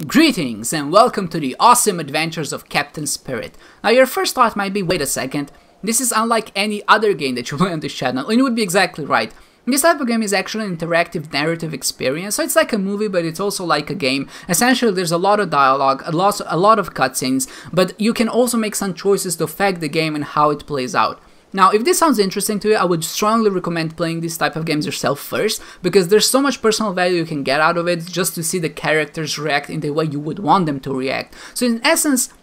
Greetings and welcome to the awesome adventures of Captain Spirit. Now your first thought might be, wait a second, this is unlike any other game that you play on this channel, and you would be exactly right. This type of game is actually an interactive narrative experience, so it's like a movie, but it's also like a game. Essentially, there's a lot of dialogue, a lot of cutscenes, but you can also make some choices to affect the game and how it plays out. Now, if this sounds interesting to you, I would strongly recommend playing this type of games yourself first, because there's so much personal value you can get out of it just to see the characters react in the way you would want them to react. So in essence,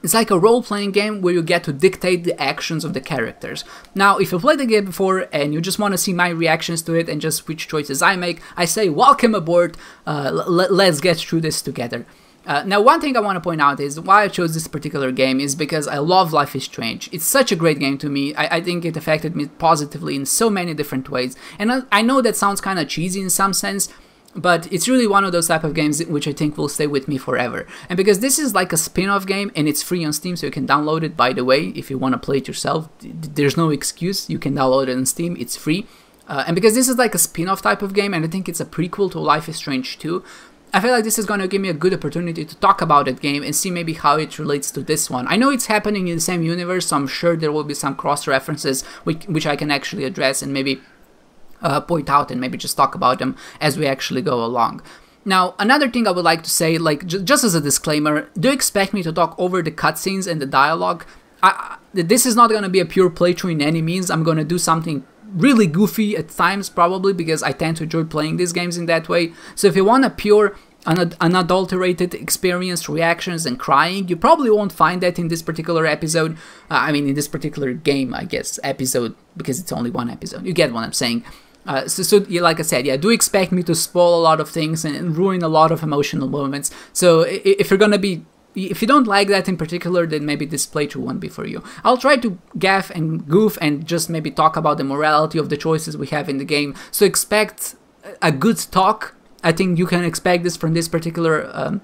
it's like a role-playing game where you get to dictate the actions of the characters. Now, if you played the game before and you just want to see my reactions to it and just which choices I make, I say welcome aboard, let's get through this together. Now, one thing I want to point out is why I chose this particular game is because I love Life is Strange. It's such a great game to me. I think it affected me positively in so many different ways. And I know that sounds kind of cheesy in some sense, but it's really one of those type of games which I think will stay with me forever. And because this is like a spin-off game and it's free on Steam, so you can download it, by the way, if you want to play it yourself. There's no excuse, you can download it on Steam, it's free. And because this is like a spin-off type of game, and I think it's a prequel to Life is Strange 2, I feel like this is going to give me a good opportunity to talk about that game and see maybe how it relates to this one. I know it's happening in the same universe, so I'm sure there will be some cross-references which I can actually address and maybe point out and maybe just talk about them as we actually go along. Now, another thing I would like to say, like just as a disclaimer, do expect me to talk over the cutscenes and the dialogue. This is not going to be a pure playthrough in any means. I'm going to do something really goofy at times, probably, because I tend to enjoy playing these games in that way. So if you want a pure, unadulterated experience, reactions and crying, you probably won't find that in this particular episode. I mean, in this particular game, I guess, episode, because it's only one episode. You get what I'm saying. So yeah, like I said, yeah, do expect me to spoil a lot of things and ruin a lot of emotional moments. So if you're gonna be, if you don't like that in particular, then maybe this playthrough won't be for you. I'll try to gaff and goof and just maybe talk about the morality of the choices we have in the game. So expect a good talk. I think you can expect this from this particular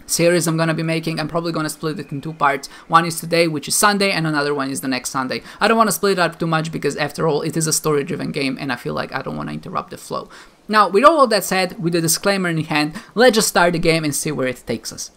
series I'm gonna be making. I'm probably gonna split it in two parts. One is today, which is Sunday, and another one is the next Sunday. I don't want to split it up too much because after all, it is a story-driven game and I feel like I don't want to interrupt the flow. Now, with all of that said, with the disclaimer in hand, let's just start the game and see where it takes us.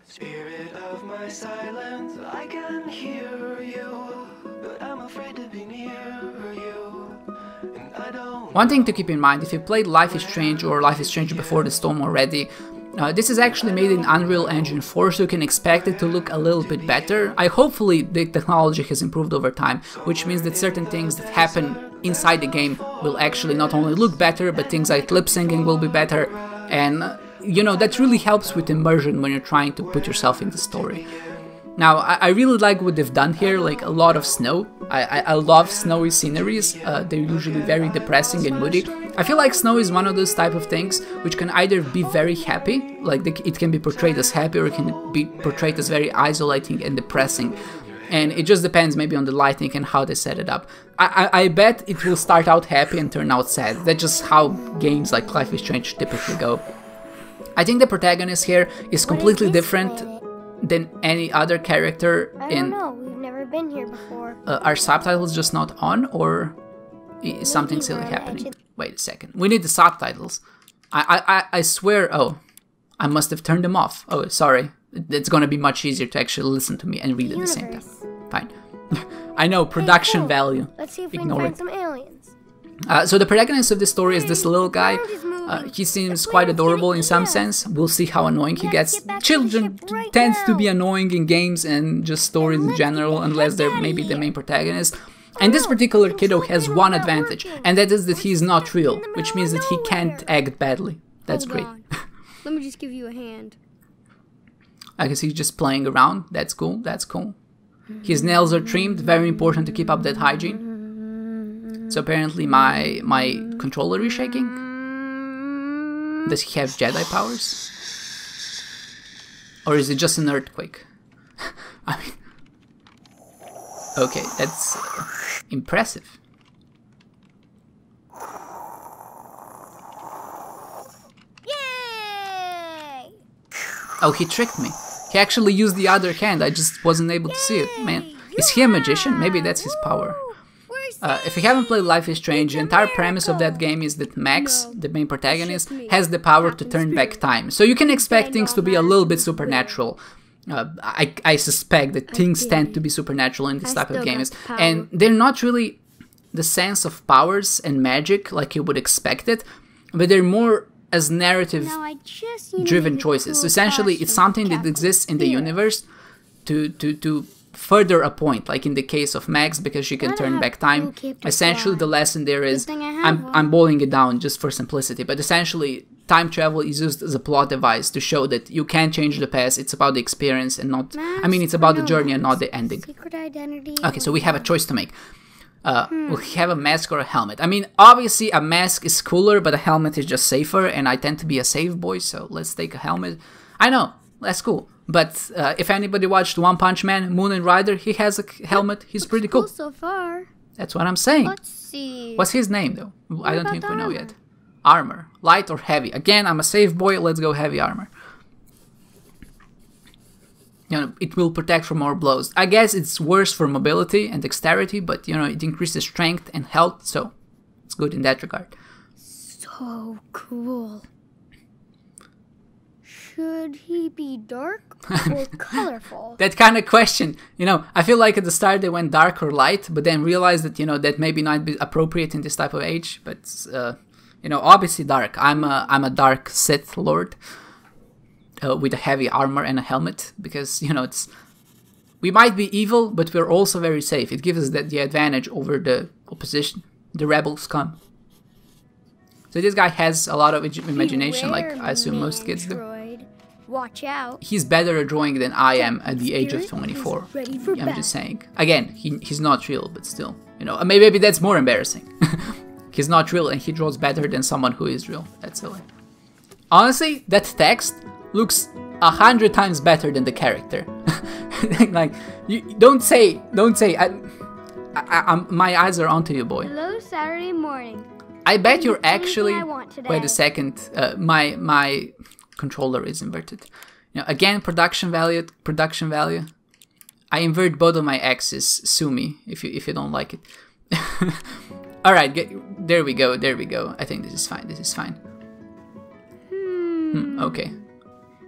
Spirit of my silence, I can hear you, but I'm afraid to be near you, and I don't. One thing to keep in mind, if you played Life is Strange or Life is Strange Before the Storm already, this is actually made in Unreal Engine 4, so you can expect it to look a little bit better. Hopefully the technology has improved over time, which means that certain things that happen inside the game will actually not only look better, but things like lip syncing will be better, and you know, that really helps with immersion when you're trying to put yourself in the story. Now, I really like what they've done here, like a lot of snow. I love snowy sceneries. They're usually very depressing and moody. I feel like snow is one of those type of things which can either be very happy, like it can be portrayed as happy, or it can be portrayed as very isolating and depressing. And it just depends maybe on the lighting and how they set it up. I bet it will start out happy and turn out sad. That's just how games like Life is Strange typically go. I think the protagonist here is completely different than any other character in... I don't know, we've never been here before. Are subtitles just not on, or is something silly happening? Wait a second, we need the subtitles. I swear, oh, I must have turned them off. Oh, sorry. It's gonna be much easier to actually listen to me and read at the same time. Fine. I know, production value. Let's see if we can find some aliens. So the protagonist of this story is this little guy. He seems quite adorable in some sense. We'll see how annoying he gets. Children tend to be annoying in games and just stories in general, unless they're maybe the main protagonist. And this particular kiddo has one advantage, and that is that he's not real, which means that he can't act badly. That's great. Let me just give you a hand. I can see he's just playing around. That's cool, that's cool. His nails are trimmed, very important to keep up that hygiene. So apparently my controller is shaking. Does he have Jedi powers? Or is it just an earthquake? I mean... Okay, that's impressive. Oh, he tricked me. He actually used the other hand. I just wasn't able to see it, man. Is he a magician? Maybe that's his power. If you haven't played Life is Strange, the entire premise of that game is that Max, the main protagonist, has the power to turn back time. So you can expect things to be a little bit supernatural. I suspect that things tend to be supernatural in this type of games. And they're not really the sense of powers and magic like you would expect it, but they're more as narrative-driven choices. So essentially, it's something that exists in the universe to further a point, like in the case of Max, because she can turn back time. Essentially, the lesson there is, I'm boiling it down just for simplicity, but essentially, time travel is used as a plot device to show that you can change the past. It's about the experience and not, I mean, it's about the journey and not the ending. Okay, so we have a choice to make. We'll have a mask or a helmet. I mean, obviously a mask is cooler, but a helmet is just safer, and I tend to be a safe boy, so let's take a helmet. I know, that's cool. But if anybody watched One Punch Man, Moon and Rider, he has a helmet. He's pretty cool. So far. That's what I'm saying. Let's see. What's his name, though? I don't think we know yet. Armor. Light or heavy? Again, I'm a safe boy. Let's go heavy armor. You know, it will protect from more blows. I guess it's worse for mobility and dexterity, but, you know, it increases strength and health, so it's good in that regard. So cool. Should he be dark or colorful? That kind of question, you know, I feel like at the start they went dark or light, but then realized that, you know, that maybe not be appropriate in this type of age, but, you know, obviously dark. I'm a dark Sith Lord. With a heavy armor and a helmet, because, you know, we might be evil, but we're also very safe. It gives us the advantage over the opposition, the rebel scum. So this guy has a lot of imagination, like I assume most kids do. Watch out. He's better at drawing than I am at the age of 24. I'm just saying. Again, he's not real, but still, you know, maybe that's more embarrassing. He's not real and he draws better than someone who is real. That's silly. Honestly, that text looks 100 times better than the character. Like, you don't say. My eyes are onto you, boy. Hello, Saturday morning. I bet you're actually. Wait a second. My controller is inverted. You know, again, production value. I invert both of my axes. Sue me if you don't like it. All right, there we go. I think this is fine. Okay.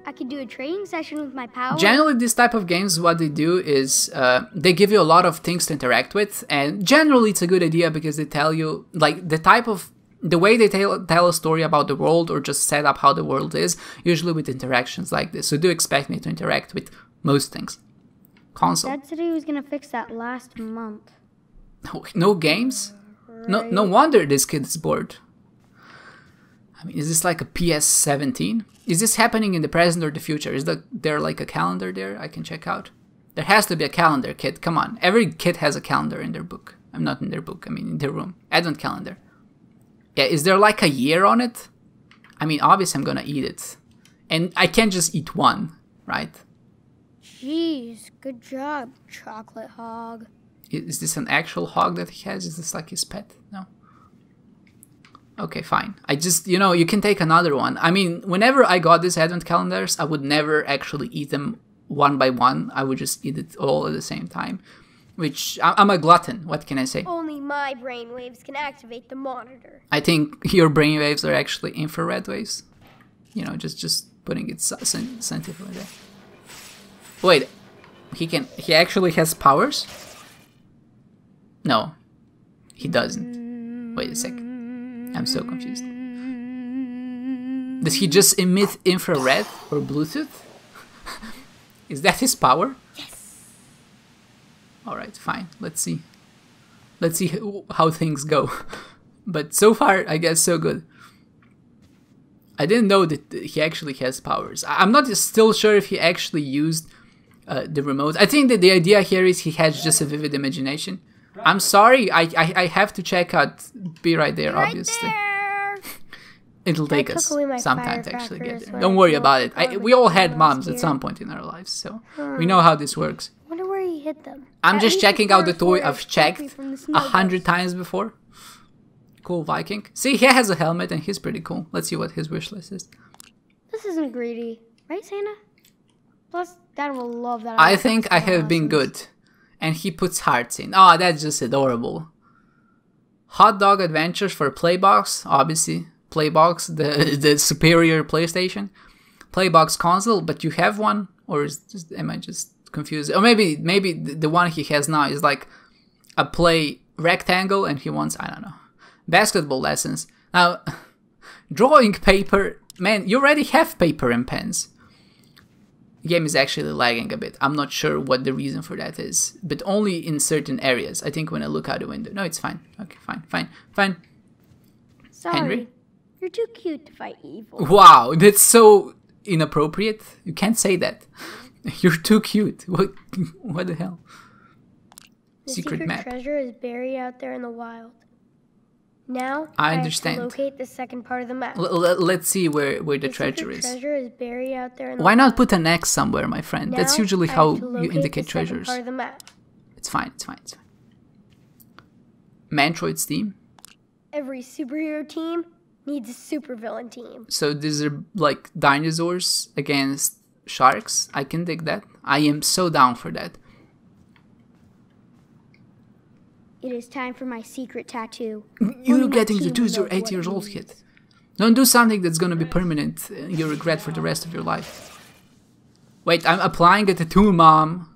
I could do a training session with my power. Generally, this type of games, what they do is they give you a lot of things to interact with, and generally it's a good idea because they tell you, like, the way they tell a story about the world or just set up how the world is, usually with interactions like this. So do expect me to interact with most things. Console. Dad said he was gonna fix that last month. No games? Right. No wonder this kid is bored. I mean, is this like a PS17? Is this happening in the present or the future? Is there like a calendar there I can check out? There has to be a calendar, kid. Come on. Every kid has a calendar in their book. I'm not in their book. I mean, in their room. Advent calendar. Yeah, is there like a year on it? I mean, obviously I'm gonna eat it. And I can't just eat one, right? Jeez, good job, chocolate hog. Is this an actual hog that he has? Is this like his pet? No. Okay, fine. I just, you know, you can take another one. I mean, whenever I got these advent calendars, I would never actually eat them one by one. I would just eat it all at the same time. Which, I'm a glutton. What can I say? Only my brainwaves can activate the monitor. I think your brainwaves are actually infrared waves. You know, just putting it scientifically there. Wait, he actually has powers? No, he doesn't. Wait a sec. I'm so confused. Does he just emit infrared or Bluetooth? Is that his power? Yes. Alright, fine. Let's see how things go. But so far, I guess so good. I didn't know that he actually has powers. I'm not still sure if he actually used the remote. I think that the idea here is he has just a vivid imagination. I'm sorry, I have to check out. Be right there, obviously. Right there. It'll take us some time to actually get there. Don't worry about it. We all had moms at some point in our lives, so we know how this works. I wonder where he hid them. I'm just checking out the toy I've checked 100 times before. Cool Viking. See, he has a helmet and he's pretty cool. Let's see what his wish list is. This isn't greedy, right, Santa? Plus, Dad will love that. I think I have been good. And he puts hearts in. Oh, that's just adorable. Hot dog adventures for Playbox, obviously. Playbox, the superior PlayStation. Playbox console, but you have one? Or am I just confused? Or maybe the one he has now is like a play rectangle and he wants, I don't know. Basketball lessons. Now, drawing paper. Man, you already have paper and pens. The game is actually lagging a bit. I'm not sure what the reason for that is, but only in certain areas. I think when I look out the window. No, it's fine. Okay, fine. Sorry, Henry? You're too cute to fight evil. Wow, that's so inappropriate. You can't say that. You're too cute. What the hell? The Secret map. treasure is buried out there in the wild. Now I have understand. to locate the second part of the map. Let's see where the treasure is. The treasure is buried out there in the Why not wild. put an X somewhere, my friend? Now That's usually I how have to you locate indicate the second treasures. part of the map. It's fine. Mantroid's team. Every superhero team needs a supervillain team. So these are like dinosaurs against sharks. I can dig that. I am so down for that. It is time for my secret tattoo. You're getting tattoos, you're 8 years old, kid. Don't do something that's gonna be permanent, you regret for the rest of your life. Wait, I'm applying a tattoo, Mom.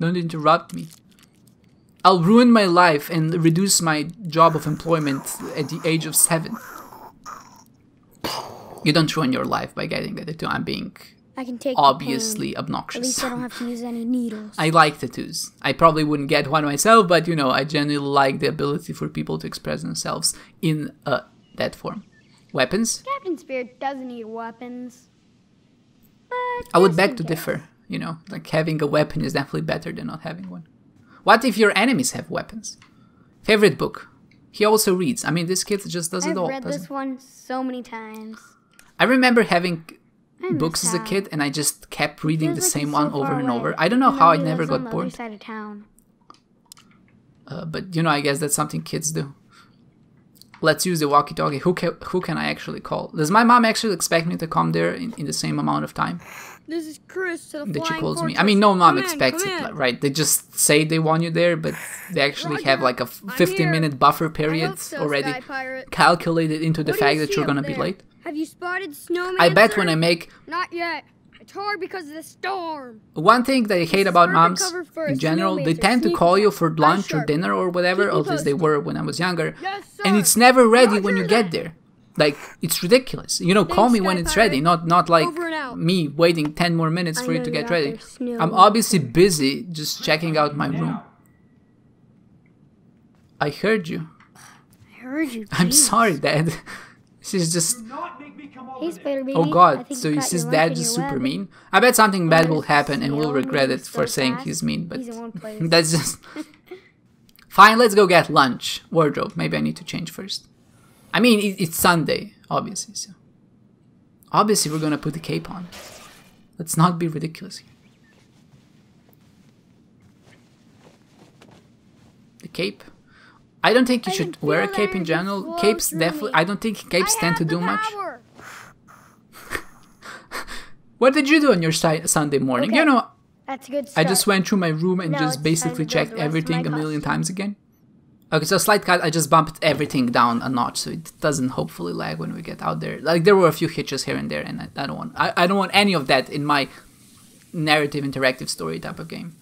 Don't interrupt me. I'll ruin my life and reduce my job of employment at the age of 7. You don't ruin your life by getting a tattoo. I'm being I can take obviously the pain. obnoxious. At least I don't have to use any needles. I like tattoos. I probably wouldn't get one myself, but you know, I genuinely like the ability for people to express themselves in that form. Weapons? Captain Spirit doesn't need weapons. But I would beg Justin to does. differ. You know, like having a weapon is definitely better than not having one. What if your enemies have weapons? Favorite book? He also reads. I mean, this kid just does it all. I've read doesn't this one so many times. I remember having I miss books as a town. kid and I just kept reading the Feels like same it's one so over far and away. over. I don't know how I Nobody never lives on got the bored. other side of town. But you know, I guess that's something kids do. Let's use the walkie-talkie. Who can I actually call? Does my mom actually expect me to come there in the same amount of time This is Chris to the that she Flying calls me? Fortress. I mean, no mom Come in, expects come it, in. like, right? They just say they want you there, but they actually have like a I'm 15-minute here. buffer I period hope so, already Sky Pirate. calculated into the What do you fact that see you're gonna up be there? late. Have you spotted snowman? I bet sir? when I make Not yet. It's hard because of the storm. one thing that I hate is about perfect moms cover for a in general, they snowmancer. tend to Sneak call you attack. for lunch or sharp. dinner or whatever, Keep me or at least they posted. were when I was younger, Yes, sir. and it's never ready when you Roger get there. Like, it's ridiculous. You know, call Thanks, me when Sky it's Pirate. ready, not like Over and out. me waiting 10 more minutes I for you know to you're get out ready. there snowing. I'm obviously busy just checking out my room. I heard you. I heard you. I'm jeez. sorry, Dad. This is just... Hey, Spider Baby. Oh I god, think so you is caught his your dad lunch in just your super web. mean? I bet something bad will There's happen and we'll snail regret it moving for so saying fast. he's mean, but He's in one place. that's just... Fine, let's go get lunch. Wardrobe, maybe I need to change first. I mean, it's Sunday, obviously, so... Obviously we're gonna put the cape on. Let's not be ridiculous here. The cape? I don't think you I should can wear a feel cape in energy general. flow Capes through definitely... me. I don't think capes I tend to have the do much. power. What did you do on your Sunday morning? You Okay. know, That's a good I start. just went through my room and Now just it's basically time to build checked the rest of everything my a million costume. times again. Okay, so slight cut, I just bumped everything down a notch so it doesn't hopefully lag when we get out there. Like, there were a few hitches here and there, and I don't want I don't want any of that in my narrative interactive story type of game.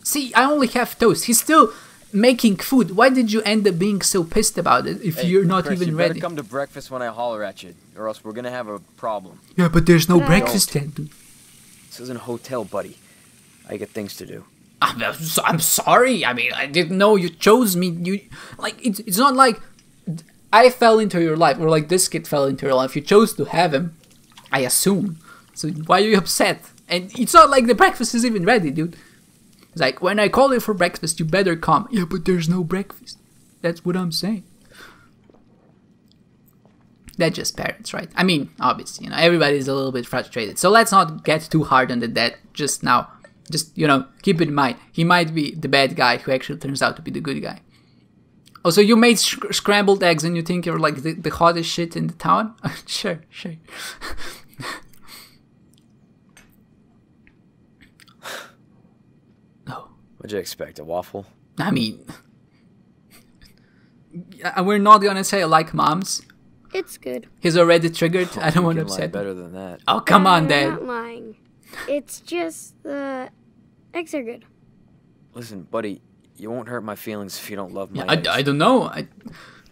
See, I only have toast. He's still making food. Why did you end up being so pissed about it if you're not Chris, even you better ready? come to breakfast when I holler at you, or else we're gonna have a problem. Yeah, but there's no No. breakfast yet, dude. This isn't a hotel, buddy. I got things to do. I'm sorry. I mean, I didn't know you chose me. You like it's not like I fell into your life or like this kid fell into your life. You chose to have him, I assume. So why are you upset? And it's not like the breakfast is even ready, dude. It's like when I call you for breakfast, you better come. Yeah, but there's no breakfast. That's what I'm saying. That's just parents, right? I mean, obviously, you know, everybody's a little bit frustrated. So let's not get too hard on the dad just now. Just, you know, keep it in mind. He might be the bad guy who actually turns out to be the good guy. Oh, so you made scrambled eggs and you think you're like the hottest shit in the town? Sure. What'd you expect? A waffle? I mean, we're not gonna say like moms. It's good. He's already triggered. I don't You want to can lie upset him. better than that. Oh, come on, I'm Dad. not lying. It's just the eggs are good. Listen, buddy, you won't hurt my feelings if you don't love my I eggs. don't know. The I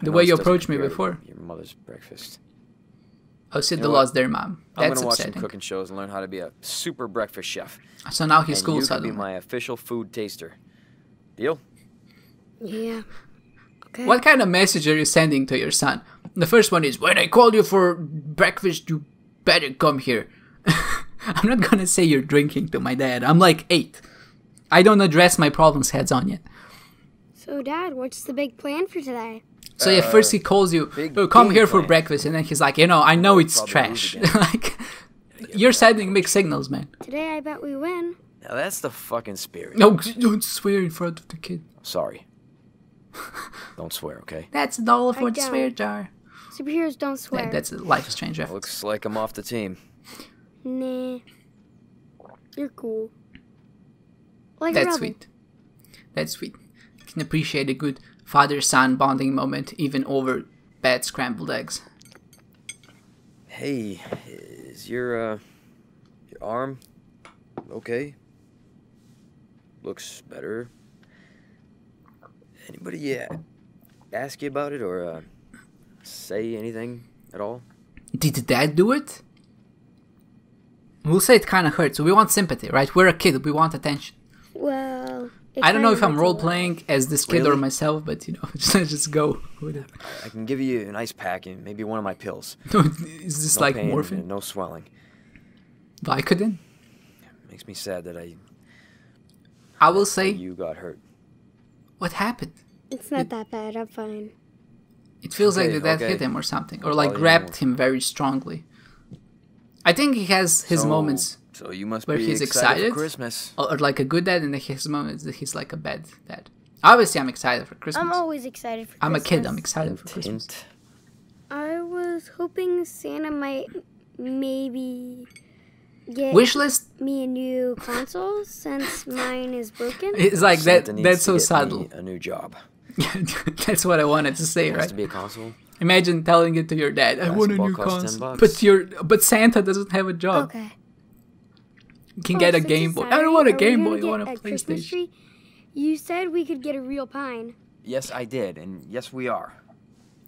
know way this you doesn't approached me compare to before. Your mother's breakfast. Oh, Sid You the know lost what? their mom. I'm That's gonna watch some upsetting. cooking shows and learn how to be a super breakfast chef. So now he's And cool you can suddenly. be my official food taster. Deal? Yeah. Okay. What kind of message are you sending to your son? The first one is, when I called you for breakfast, you better come here. I'm not gonna say you're drinking to my dad. I'm like 8. I don't address my problems heads on yet. So, Dad, what's the big plan for today? So yeah, first he calls you, big oh, come game here for plan. breakfast, and then he's like, you know, I know it's Probably lose trash. again. Like, you're sending mixed signals, man. Today, I bet we win. Now that's the fucking spirit. No, don't swear in front of the kid. Sorry. Don't swear, okay? That's a dollar for I the don't. swear jar. Superheroes don't swear. Yeah, that's a life change reference. Looks like I'm off the team. Nah. You're cool. Like a That's rebel. sweet. That's sweet. You can appreciate a good father-son bonding moment even over bad scrambled eggs. Hey, is your arm okay? Looks better. Anybody ask you about it or say anything at all? Did the dad do it? We'll say it kind of hurts, so we want sympathy, right? We're a kid, we want attention. Well, it I don't know kinda if I'm hurts a lot. role-playing as this kid or Really? myself, but, you know, just go with it. I can give you an ice pack and maybe one of my pills. Is this No like pain morphine? and no swelling. Vicodin? Makes me sad that I will say, you got hurt. what happened? It's not that bad. I'm fine. It feels like Okay, the dad okay. hit him or something, or like Probably grabbed won't. him very strongly. I think he has his moments, So you must where be he's excited excited. for Christmas. or like a good dad, and then he has moments that he's like a bad dad. Obviously, I'm excited for Christmas. I'm always excited for I'm a Christmas. kid, I'm excited for Christmas. Hint. I was hoping Santa might maybe get Wish list? me a new console since mine is broken. It's like Santa that. needs That's to so get me subtle. a new job. That's what I wanted to say, It has right? to be a console. Imagine telling it to your dad, "I want a Basketball new costs console," $10. but Santa doesn't have a job. Okay. You can get a since Game it's Boy. I Saturday, don't want a are we Game gonna Boy. I get want a Christmas PlayStation. tree? You said we could get a real pine. Yes, I did, and yes, we are.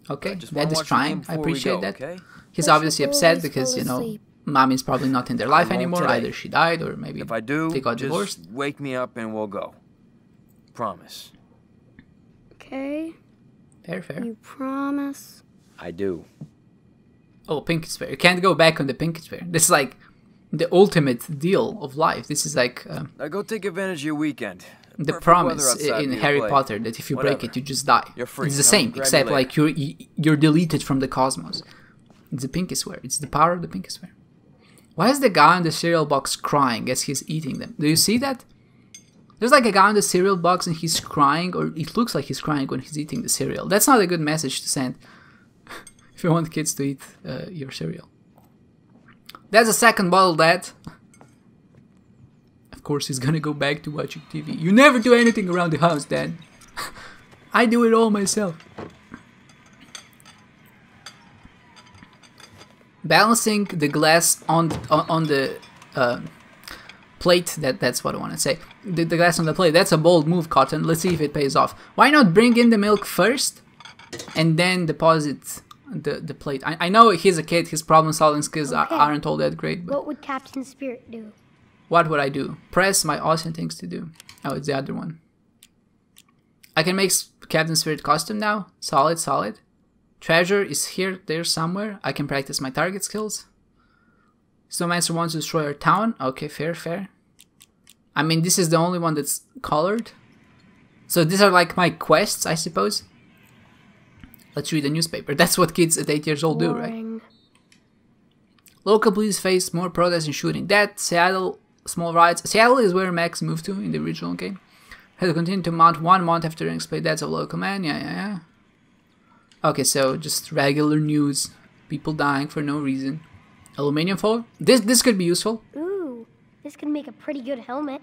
Okay, Just wanna Dad is watch the game trying. I before we appreciate go, that. okay? He's But obviously she'll upset always because, fall you know, asleep. Mommy's probably not in their life won't anymore. today. Either she died or maybe If I do, they got just divorced. wake me up and we'll go. Promise. Okay. Fair. You promise? I do. Oh, Pinkett's Fair. You can't go back on the Pinkett's Fair. This is like the ultimate deal of life. This is like Now go take advantage of your weekend. the Perfect promise weather outside in for you to Harry play. Potter that if you break Whatever. it, you just die. You're free. It's the I'll same, grab you except later. like you're deleted from the cosmos. It's the Pinkett's Fair. It's the power of the Pinkett's Fair. Why is the guy in the cereal box crying as he's eating them? Do you see that? There's like a guy in the cereal box and he's crying, or it looks like he's crying when he's eating the cereal. That's not a good message to send if you want kids to eat your cereal. That's a second bottle, Dad. Of course, he's gonna go back to watching TV. You never do anything around the house, Dad. I do it all myself. Balancing the glass on the plate, that's what I want to say. The glass on the plate, that's a bold move, Cotton. Let's see if it pays off. Why not bring in the milk first and then deposit the plate? I know he's a kid, his problem solving skills Okay. aren't all that great, but What would Captain Spirit do? what would I do? Press my awesome things to do. Oh, it's the other one. I can make Captain Spirit costume now. Solid. Treasure is here, there somewhere. I can practice my target skills. Snowmancer wants to destroy our town. Okay, fair. I mean, this is the only one that's colored. So these are like my quests, I suppose. Let's read the newspaper. That's what kids at 8 years old do, right? Boring. Local police face more protests and shooting. That Seattle, small riots. Seattle is where Max moved to in the original game. Had to continue to mount 1 month after the unexplained deaths of local man. Yeah. Okay, so just regular news. People dying for no reason. Aluminium foil. This could be useful. Ooh, this could make a pretty good helmet.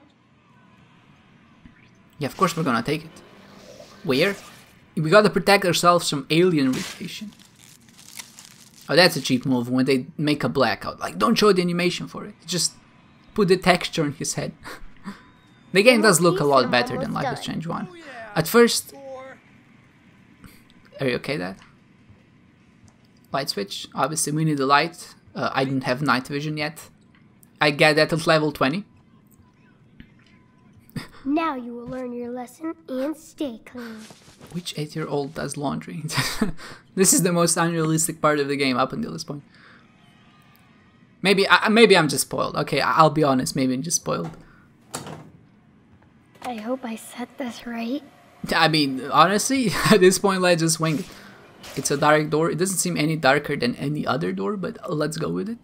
Yeah, of course we're gonna take it. Where? We gotta protect ourselves from alien radiation. Oh, that's a cheap move when they make a blackout. Like, don't show the animation for it. Just put the texture on his head. The game does look a lot better than Life is Strange 1. At first... Are you okay, Dad? Light switch. Obviously, we need the light. I didn't have night vision yet. I get that at level 20. Now you will learn your lesson and stay clean. Which 8-year-old does laundry? This is the most unrealistic part of the game up until this point. Maybe I'm just spoiled. Okay, I'll be honest. Maybe I'm just spoiled. I hope I said this right. I mean, honestly, at this point, let's just wing it. It's a dark door. It doesn't seem any darker than any other door, but let's go with it.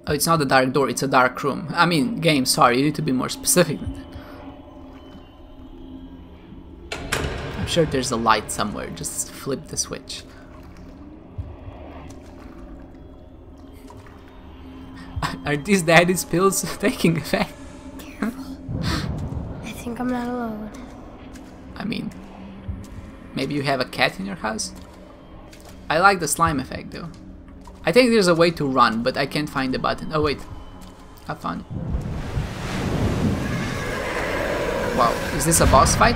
Oh, it's not a dark door, it's a dark room. I mean, game, sorry, you need to be more specific than that. I'm sure there's a light somewhere, just flip the switch. Are these daddy's pills taking effect? Careful. I think I'm not alone. I mean, maybe you have a cat in your house? I like the slime effect though. I think there's a way to run, but I can't find the button. Oh wait, I found it. Wow, is this a boss fight?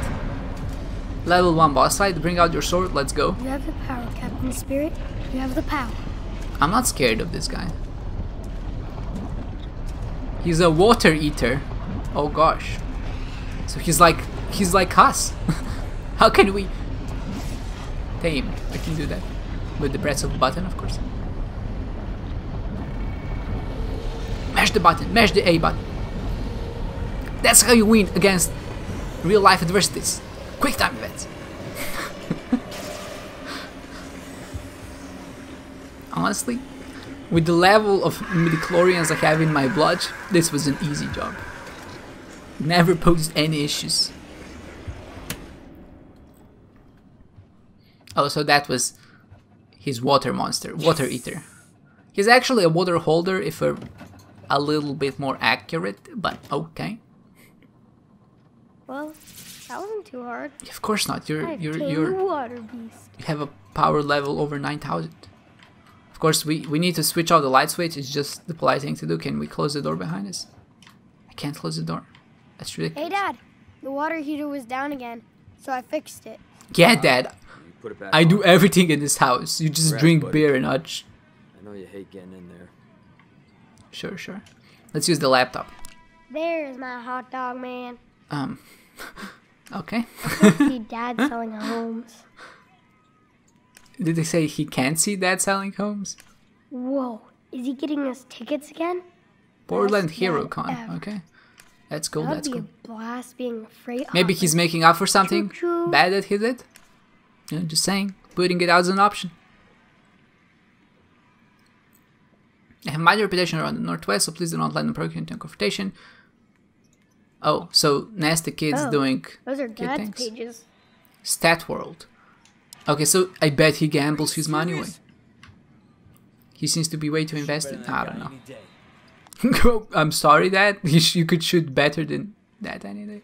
Level 1 boss fight, bring out your sword, let's go. You have the power, Captain Spirit. You have the power. I'm not scared of this guy. He's a water eater. Oh gosh. So he's like us. How can we tame? I can do that. With the press of the button, of course. Mash the button, mash the A button. That's how you win against real life adversities. Quick time events. Honestly, with the level of midichlorians I have in my blood, this was an easy job. Never posed any issues. Oh, so that was his water monster, water eater. He's actually a water holder if we're a little bit more accurate, but okay. Well, that wasn't too hard. Of course not. You're water beast. You have a power level over 9,000. Of course, we need to switch off the light switch. It's just the polite thing to do. Can we close the door behind us? I can't close the door. That's ridiculous. Hey, Dad. The water heater was down again, so I fixed it. Yeah, Dad. Put it back I on. do everything in this house. You just Congrats, drink buddy. beer and not... I know you hate getting in there. Sure, sure. Let's use the laptop. There's my hot dog man. Okay. I see Dad selling homes. Did they say he can't see Dad selling homes? Whoa, is he getting us tickets again? Portland Best Hero dad Con. ever. Okay. That's cool, That'd that's be cool. a blast being a freight Maybe officer. he's making up for something Choo-choo. bad that he did? You know, just saying. Putting it out as an option. I have my reputation around the Northwest, so please do not let them provoke you into a confrontation. Oh, so nasty kids Oh, doing Those are kid Dad's things. pages. Stat World. Okay, so I bet he gambles his money away. He seems to be way too invested. I don't know. I'm sorry, Dad. You could shoot better than that any day.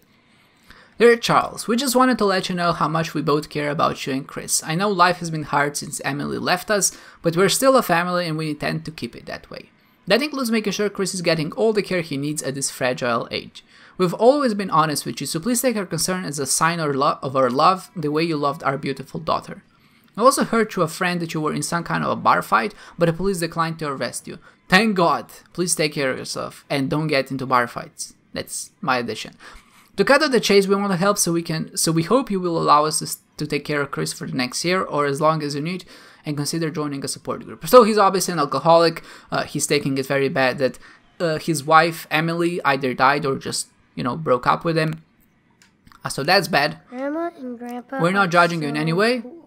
Dear Charles, we just wanted to let you know how much we both care about you and Chris. I know life has been hard since Emily left us, but we're still a family and we intend to keep it that way. That includes making sure Chris is getting all the care he needs at this fragile age. We've always been honest with you, so please take our concern as a sign of our love, the way you loved our beautiful daughter. I also heard through a friend that you were in some kind of a bar fight, but the police declined to arrest you. Thank God! Please take care of yourself and don't get into bar fights. That's my addition. To cut out the chase, we want to help so we hope you will allow us to take care of Chris for the next year or as long as you need, and consider joining a support group. So he's obviously an alcoholic. He's taking it very bad that his wife Emily either died or just, you know, broke up with him. So that's bad. Grandma and Grandpa. We're not are judging you in so any way. cool.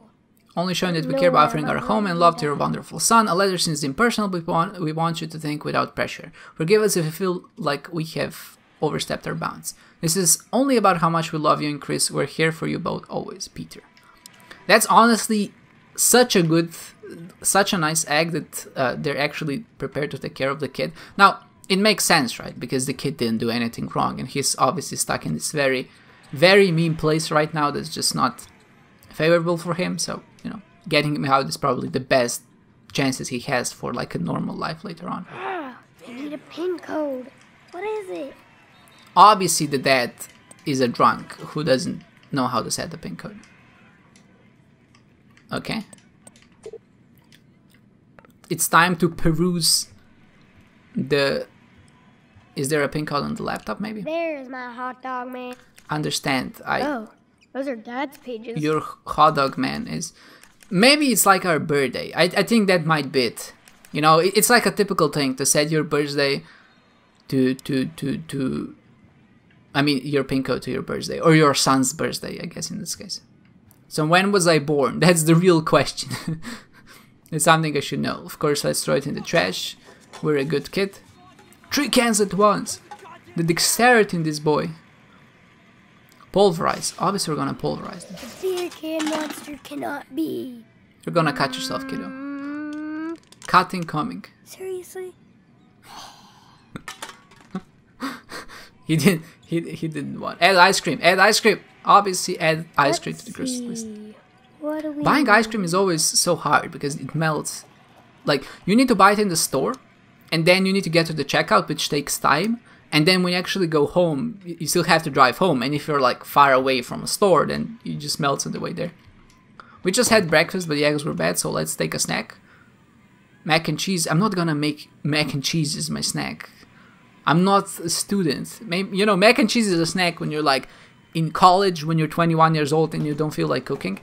Only showing that we No care about way offering our about home and loving love to your Dad. wonderful son. A letter seems impersonal, but we want you to think without pressure. Forgive us if you feel like we have overstepped our bounds. This is only about how much we love you and Chris. We're here for you both always, Peter. That's honestly such a nice act that they're actually prepared to take care of the kid. Now, it makes sense, right? Because the kid didn't do anything wrong, and he's obviously stuck in this very, very mean place right now that's just not favorable for him. So, you know, getting him out is probably the best chances he has for like a normal life later on. I need a pin code. What is it? Obviously, the dad is a drunk who doesn't know how to set the pin code. Okay. It's time to peruse the... Is there a pin code on the laptop, maybe? There's my hot dog man. Understand. Oh, those are Dad's pages. Your hot dog man is... Maybe it's like our birthday. I think that might be it. You know, it's like a typical thing to set your birthday to I mean, your pin code to your birthday. Or your son's birthday, I guess, in this case. So when was I born? That's the real question. It's something I should know. Of course, let's throw it in the trash. We're a good kid. 3 cans at once. The dexterity in this boy. Pulverize. Obviously, we're gonna pulverize them. The beer can monster cannot be. You're gonna cut yourself, kiddo. Cut incoming. Seriously? He didn't want. Add ice cream. Add ice cream. Obviously, add ice cream to the grocery list. What do we Buying ice cream is always so hard because it melts. Like, you need to buy it in the store, and then you need to get to the checkout, which takes time. And then when you actually go home, you still have to drive home. And if you're like far away from a store, then it just melts on the way there. We just had breakfast, but the eggs were bad, so let's take a snack. Mac and cheese. I'm not gonna make mac and cheese as my snack. I'm not a student. Maybe, you know, mac and cheese is a snack when you're like in college, when you're 21 years old and you don't feel like cooking.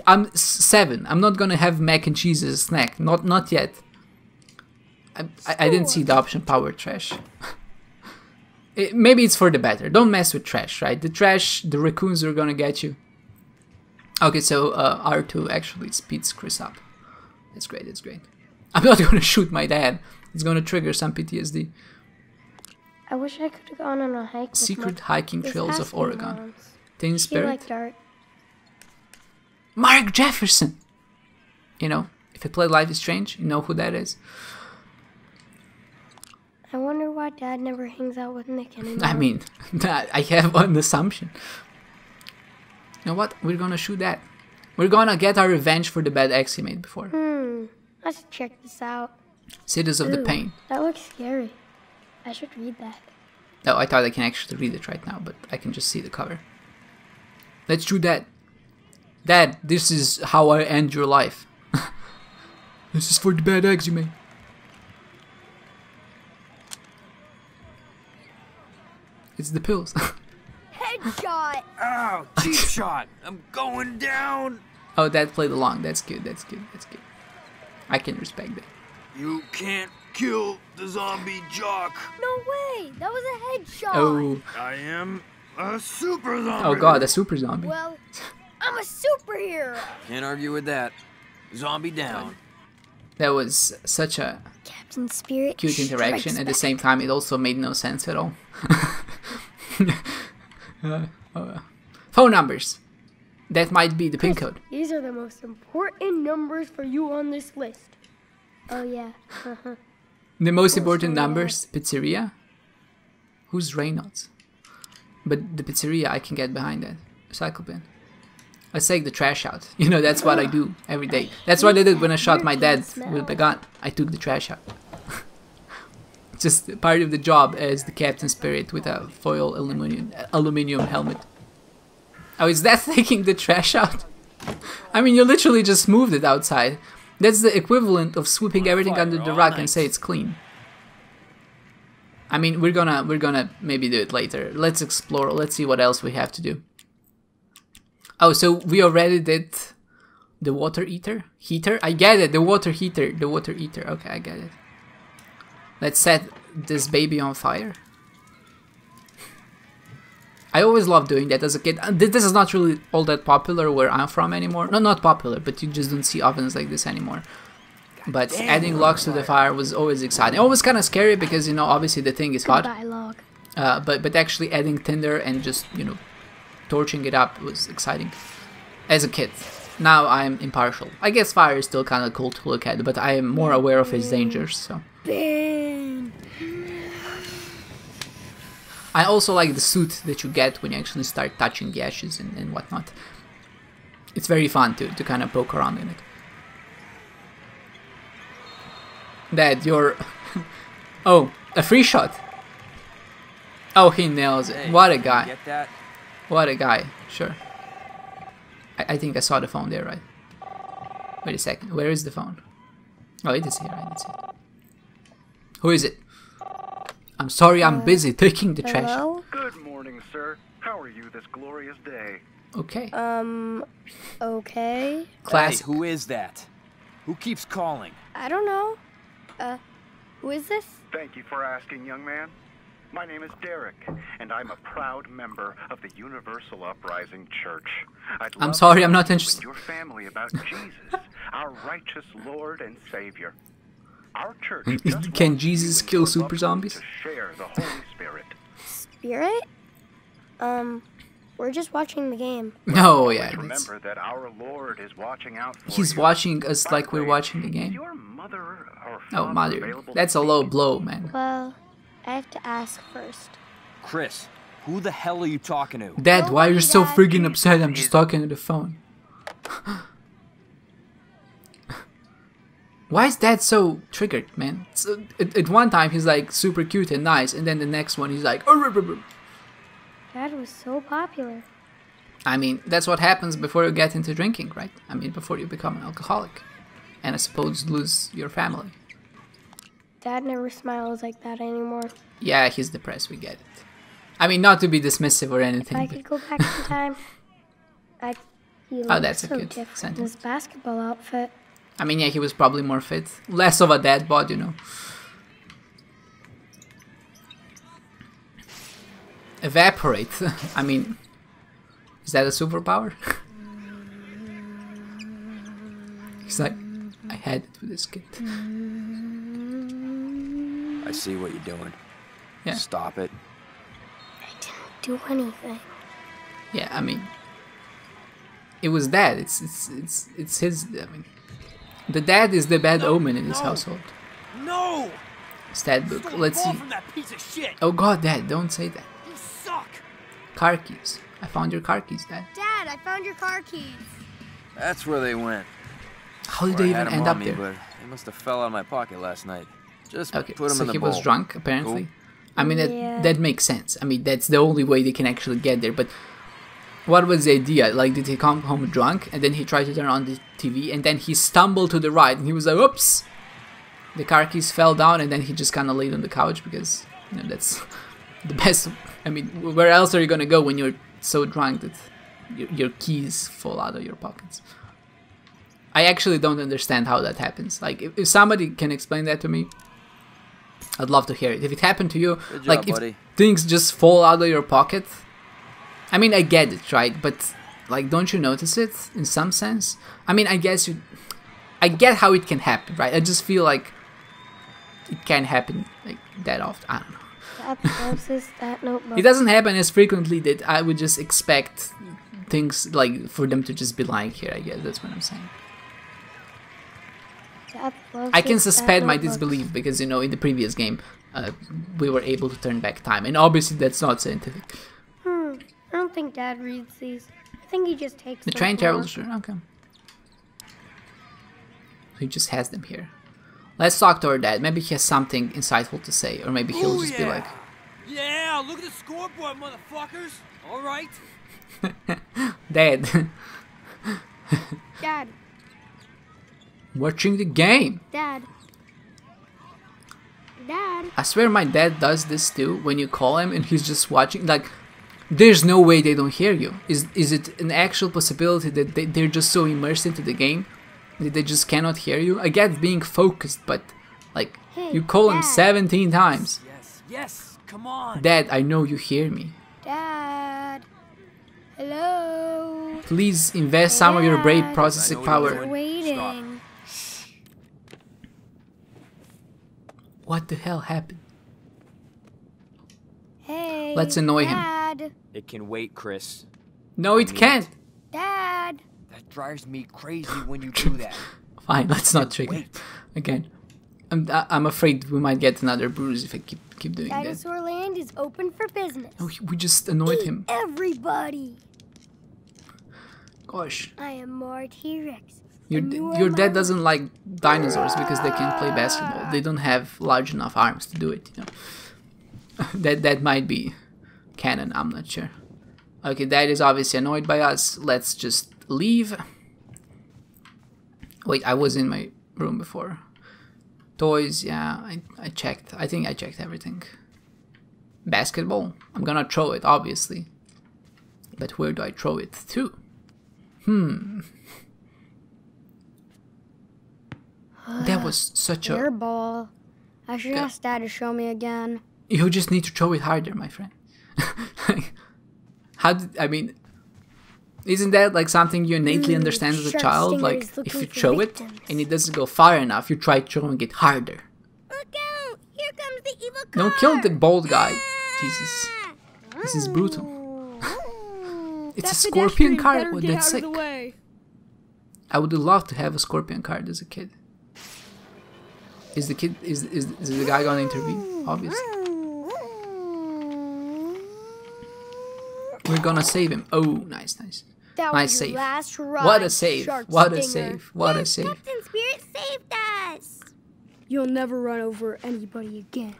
I'm 7. I'm not gonna have mac and cheese as a snack. Not yet. I didn't see the option power trash. Maybe it's for the better. Don't mess with trash, right? The trash, the raccoons are gonna get you. Okay, so R2 actually speeds Chris up. That's great, that's great. I'm not gonna shoot my dad. It's gonna trigger some PTSD. I wish I could have gone on a hike. Secret hiking trails of Oregon. Teen You Spirit. like art. Mark Jefferson! You know, if you play Life is Strange, you know who that is. I wonder why Dad never hangs out with Nick anymore. I mean, I have an assumption. You know what? We're gonna shoot that. We're gonna get our revenge for the bad ex he made before. Let's check this out. Cities of the Ooh, Pain. That looks scary. I should read that. Oh, I thought I can actually read it right now, but I can just see the cover. Let's do that. Dad, this is how I end your life. This is for the bad eggs you made. It's the pills. Headshot! Ow, cheap shot. I'm going down. Oh, that played along. That's good, that's good, that's good. I can respect that. You can't kill the zombie jock. No way! That was a headshot! Oh, I am a super zombie. oh god, a super zombie. Well, I'm a superhero! Can't argue with that. Zombie down. That was such a Captain Spirit. cute interaction. At the same time, it also made no sense at all. Phone numbers. That might be the pin code. These are the most important numbers for you on this list. Oh, yeah. The most important numbers, pizzeria. Who's Reynolds? But the pizzeria, I can get behind that. Recycle bin. Let's take the trash out. You know, that's what I do every day. That's what I did when I shot my dad with the gun. I took the trash out. Just part of the job as the Captain Spirit with a foil aluminium helmet. Oh, is that taking the trash out? I mean, you literally just moved it outside. That's the equivalent of sweeping everything under the rug and say it's clean. I mean, we're gonna maybe do it later. Let's explore. Let's see what else we have to do. Oh, so we already did the water heater. I get it. The water heater. Okay, I get it. Let's set this baby on fire. I always loved doing that as a kid. This is not really all that popular where I'm from anymore. No, not popular, but you just don't see ovens like this anymore. But adding logs to the fire was always exciting. Always kind of scary because, you know, obviously the thing is hot. Dialogue. But actually adding tinder and just, you know, torching it up was exciting as a kid. Now I'm impartial. I guess fire is still kind of cool to look at, but I am more aware of its dangers, so. Bang! I also like the suit that you get when you actually start touching the ashes and whatnot. It's very fun to kind of poke around in it. Dad, you're... Oh, a free shot. Oh, he nails it. Hey, What a you guy. Get that? What a guy. Sure. I think I saw the phone there, right? Wait a second. Where is the phone? Oh, it is here. I didn't see it. Who is it? I'm sorry, I'm busy taking the trash. Hello? Good morning, sir. How are you this glorious day? Okay. Okay. Classic. Hey, who is that? Who keeps calling? I don't know. Who is this? Thank you for asking, young man. My name is Derek, and I'm a proud member of the Universal Uprising Church. I'm sorry, I'm not telling interested. your family about Jesus, our righteous Lord and Savior. Our church just Can wants Jesus you and kill your super loved ones zombies? to share the Holy Spirit. Spirit? We're just watching the game. No, yeah. Always That's, remember that our Lord is watching out for he's you. watching us By like the we're way, watching the is game. your mother or Oh, father mother. available That's to a low speak? blow, man. Well, I have to ask first. Chris, who the hell are you talking to? Dad, why are you so Dad. freaking upset? I'm just talking to the phone. Why is Dad so triggered, man? So, at one time he's like super cute and nice, and then the next one he's like... Dad was so popular. I mean, that's what happens before you get into drinking, right? I mean, before you become an alcoholic. And I suppose lose your family. Dad never smiles like that anymore. Yeah, he's depressed, we get it. I mean, not to be dismissive or If anything, I but... could go back in time, he Oh, looked that's a so good different in sentence. his basketball outfit. I mean, yeah, he was probably more fit. Less of a dad bod, you know. Evaporate. I mean, is that a superpower? He's like, I had it with this kid. I see what you're doing. Yeah. Stop it. I didn't do anything. Yeah, I mean, it was dad. It's his. I mean, the dad is the bad omen in this household. No! Stat book. Let's see. From that piece of shit. Oh God, Dad, don't say that. You suck. Car keys. I found your car keys, Dad. Dad, I found your car keys. That's where they went. How did Or they I had even 'em end on up me, there? But they must have fell out of my pocket last night. Just Okay, put them so in the he bowl. was drunk, apparently. Cool. I mean, Yeah. that makes sense. I mean, that's the only way they can actually get there. But what was the idea? Like, did he come home drunk and then he tried to turn on the TV and then he stumbled to the right and he was like, oops! The car keys fell down and then he just kind of laid on the couch because, you know, that's the best. I mean, where else are you gonna go when you're so drunk that your keys fall out of your pockets? I actually don't understand how that happens. Like, if somebody can explain that to me, I'd love to hear it. If it happened to you, Good job, like, if buddy. things just fall out of your pocket, I mean, I get it, right? But, like, don't you notice it in some sense? I mean, I guess I get how it can happen, right? I just feel like it can't happen, like, that often. I don't know. Dad closes that notebook. It doesn't happen as frequently that I would just expect things, like, for them to just be lying here, I guess. That's what I'm saying. Dad closes I can that suspend my notebook. disbelief because, you know, in the previous game, we were able to turn back time. And obviously that's not scientific. I don't think Dad reads these. I think he just takes The them train for travels, sure, okay. So he just has them here. Let's talk to our dad. Maybe he has something insightful to say, or maybe he'll just be like, Yeah, look at the scoreboard, motherfuckers. All right. Dad, Dad, watching the game. Dad. Dad. I swear my dad does this too, when you call him and he's just watching, like, there's no way they don't hear you. Is it an actual possibility that they're just so immersed into the game that they just cannot hear you? I get being focused, but, like, Hey, you call him Dad. 17 times. Yes, come on. Dad, I know you hear me. Dad. Hello. Please invest some of your brain Dad. processing I know what you're power. doing. Waiting. What the hell happened? Hey. Let's annoy him. Dad. It can wait, Chris. No, it can't. Dad. That drives me crazy when you do that. Fine, let's not trigger Wait. again. I'm afraid we might get another bruise if I keep doing that. Dinosaur Land is open for business. Oh, we just annoyed him. Everybody. Gosh. I am more T-Rex. Your dad doesn't like dinosaurs because they can't play basketball. They don't have large enough arms to do it, you know. that might be canon, I'm not sure. Okay, Dad is obviously annoyed by us. Let's just leave. Wait, I was in my room before. Toys, yeah, I checked. I think I checked everything. Basketball? I'm gonna throw it, obviously. But where do I throw it to? That was such a... Air ball. I should ask Dad to show me again. You just need to throw it harder, my friend. I mean, isn't that like something you innately understand as a child? Like, if you throw it and it doesn't go far enough, you try throwing it harder. Look out! Here comes the evil car! Don't kill the bald guy. Jesus. This is brutal. It's a scorpion card? Well, that's sick. I would love to have a scorpion card as a kid. Is the guy gonna intervene? Obviously. We're gonna save him. Oh, nice. Nice save. What a save. What a save. What a save. Captain Spirit saved us. You'll never run over anybody again.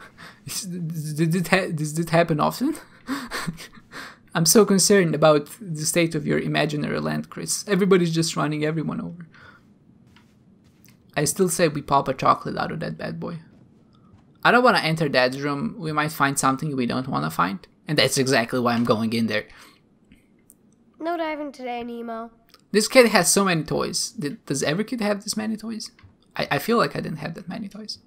Does this happen often? I'm so concerned about the state of your imaginary land, Chris. Everybody's just running everyone over. I still say we pop a chocolate out of that bad boy. I don't want to enter Dad's room. We might find something we don't want to find. And that's exactly why I'm going in there. No diving today, Nemo. This kid has so many toys. Does every kid have this many toys? I feel like I didn't have that many toys.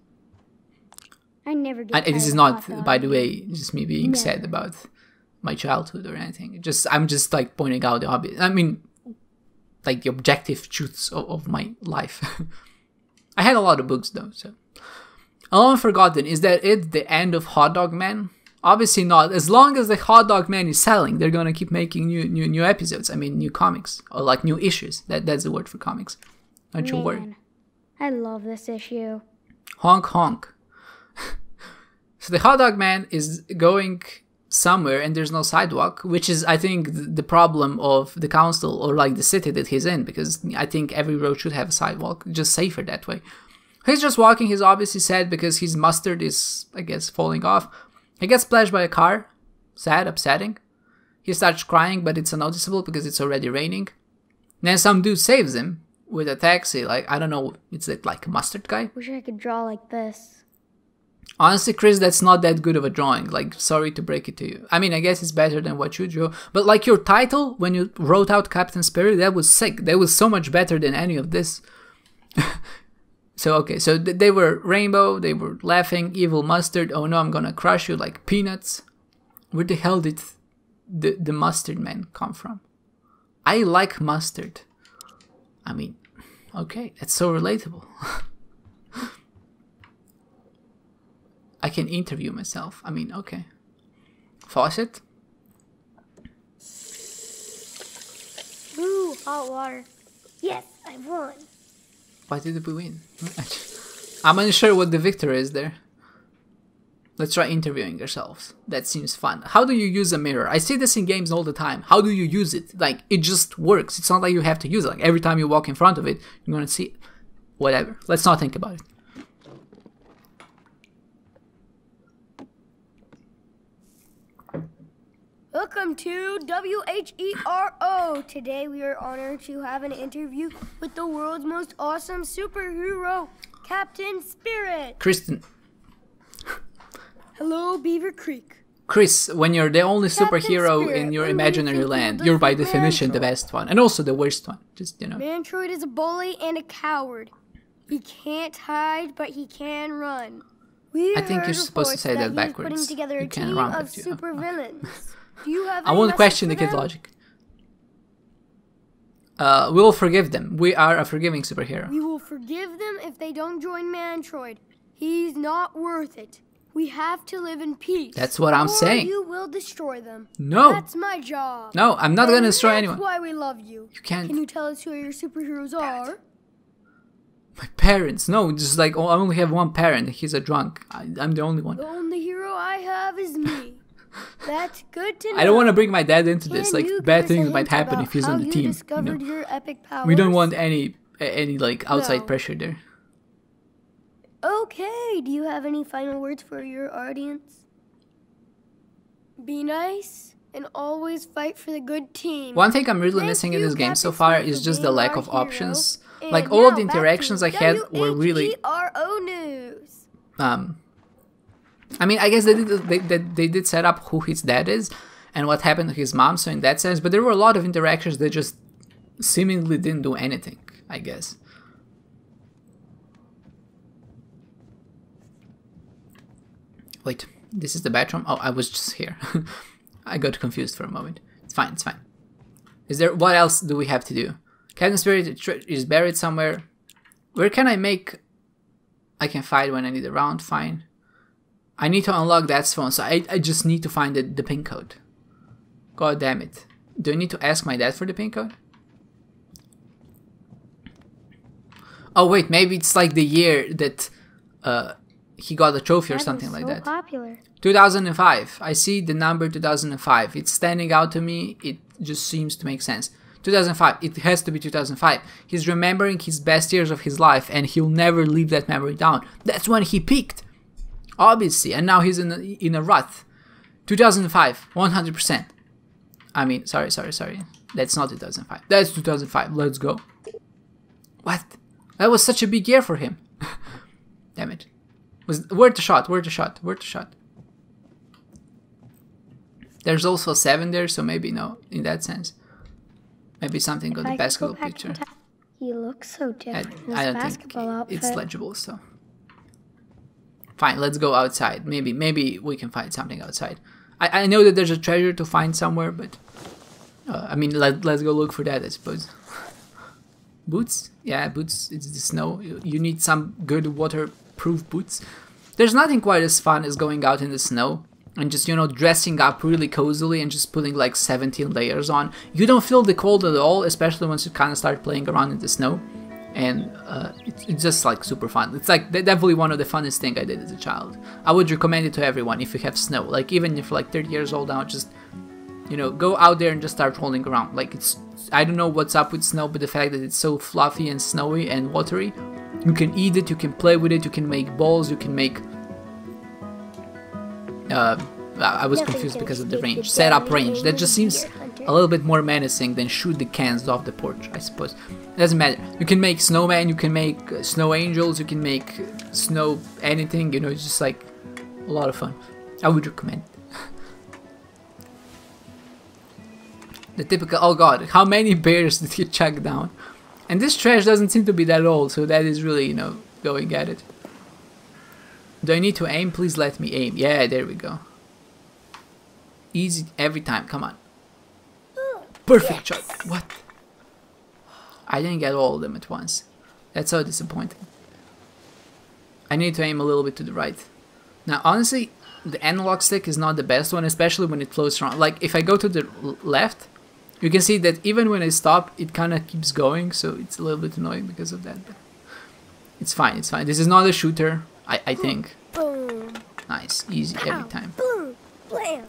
I never get This is not, by the way, just me being sad about my childhood or anything. I'm just like pointing out the obvious. I mean, like the objective truths of my life. I had a lot of books though, so. Alone Forgotten, is that it? The end of Hot Dog Man? Obviously not. As long as the Hot Dog Man is selling, they're gonna keep making new episodes. I mean, new comics or like new issues. That's the word for comics. Don't you worry. I love this issue. Honk honk. So the Hot Dog Man is going somewhere and there's no sidewalk, which is, I think, the problem of the council or like the city that he's in, because I think every road should have a sidewalk, just safer that way. He's just walking. He's obviously sad because his mustard is, I guess, falling off. He gets splashed by a car. Sad, upsetting. He starts crying, but it's unnoticeable because it's already raining. Then some dude saves him with a taxi. Like, I don't know, it's like a mustard guy. Wish I could draw like this. Honestly, Chris, that's not that good of a drawing. Like, sorry to break it to you. I mean, I guess it's better than what you drew. But like your title, when you wrote out Captain Spirit, that was sick. That was so much better than any of this. So, okay, so they were rainbow, they were laughing, evil mustard, oh no, I'm gonna crush you like peanuts. Where the hell did the mustard man come from? I like mustard. I mean, okay, that's so relatable. I can interview myself. I mean, okay. Faucet? Ooh, hot water. Yes, I won. Why did we win? I'm unsure what the victor is there. Let's try interviewing ourselves. That seems fun. How do you use a mirror? I see this in games all the time. How do you use it? Like, it just works. It's not like you have to use it. Like, every time you walk in front of it, you're gonna see it. Whatever. Let's not think about it. Welcome to WHERO. Today we are honored to have an interview with the world's most awesome superhero, Captain Spirit. Kristen. Hello, Beaver Creek. Chris, when you're the only Captain superhero Spirit, in your what do you imaginary think of land, the you're by Super definition the Mantroid? best one. And also the worst one. Just, you know. Mantroid is a bully and a coward. He can't hide, but he can run. We I think heard you're supposed to reports say that he's backwards. putting together a You can't team run, of but you- supervillains. Do you have I any won't message question for the kid's them? logic. We'll forgive them. We are a forgiving superhero. We will forgive them if they don't join Mantroid. He's not worth it. We have to live in peace. That's what I'm or saying. You will destroy them. No. That's my job. No, I'm not gonna destroy anyone. That's why we love you. You can't. Can you tell us who your superheroes are? My parents? No, just like, oh, I only have one parent. He's a drunk. I'm the only one. The only hero I have is me. That's good to know. I don't want to bring my dad into this. Can Like, you bad give us a things hint might happen about if he's how on the you team. You discovered know? your epic powers? We don't want any like outside No. pressure there. Okay, do you have any final words for your audience? Be nice and always fight for the good team. One thing I'm really Thank missing in you, this game so Captain far Spirit, is for just the being lack our of hero. options. And Like, all of the now back to interactions I had were really WHERO News. I mean, I guess they did set up who his dad is and what happened to his mom, so in that sense, but there were a lot of interactions that just seemingly didn't do anything, I guess. Wait, this is the bathroom? Oh, I was just here. I got confused for a moment. It's fine, it's fine. Is there, what else do we have to do? Captain Spirit is buried somewhere. Where can I make... I can fight when I need a round, fine. I need to unlock that phone, so I just need to find the pin code. God damn it. Do I need to ask my dad for the pin code? Oh wait, maybe it's like the year that he got a trophy or something like that. Popular. 2005. I see the number 2005. It's standing out to me. It just seems to make sense. 2005. It has to be 2005. He's remembering his best years of his life and he'll never leave that memory down. That's when he peaked. Obviously. And now he's in a rut. 2005. 100%. I mean, sorry. That's not 2005. That's 2005. Let's go. What? That was such a big year for him. Damn it. Was worth the shot. There's also a 7 there, so maybe no, in that sense. Maybe something got the basketball picture. He looks so different in I his don't basketball think outfit. it's legible, so. Fine, let's go outside. Maybe we can find something outside. I know that there's a treasure to find somewhere, but... I mean, let's go look for that, I suppose. Boots? Yeah, boots. It's the snow. You need some good waterproof boots. There's nothing quite as fun as going out in the snow and just, you know, dressing up really cozily and just putting like 17 layers on. You don't feel the cold at all, especially once you kind of start playing around in the snow. And it's just like super fun. It's like definitely one of the funnest things I did as a child. I would recommend it to everyone if you have snow. Like, even if you're like 30 years old now, just, you know, go out there and just start rolling around. Like, it's, I don't know what's up with snow, but the fact that it's so fluffy and snowy and watery, you can eat it, you can play with it, you can make balls, you can make... I was confused because of the range. Set up range. That just seems a little bit more menacing than shoot the cans off the porch, I suppose. It doesn't matter. You can make snowman, you can make snow angels, you can make snow anything, you know, it's just like a lot of fun. I would recommend it. The typical, oh god, how many bears did he chuck down? And this trash doesn't seem to be that old, so that is really, you know, going at it. Do I need to aim? Please let me aim. Yeah, there we go. Easy every time, come on. Perfect shot. What? I didn't get all of them at once. That's so disappointing. I need to aim a little bit to the right. Now, honestly, the analog stick is not the best one, especially when it floats around. Like, if I go to the left, you can see that even when I stop, it kind of keeps going, so it's a little bit annoying because of that. But it's fine, it's fine. This is not a shooter, I think. Boom. Nice, easy every time. Boom. Blam.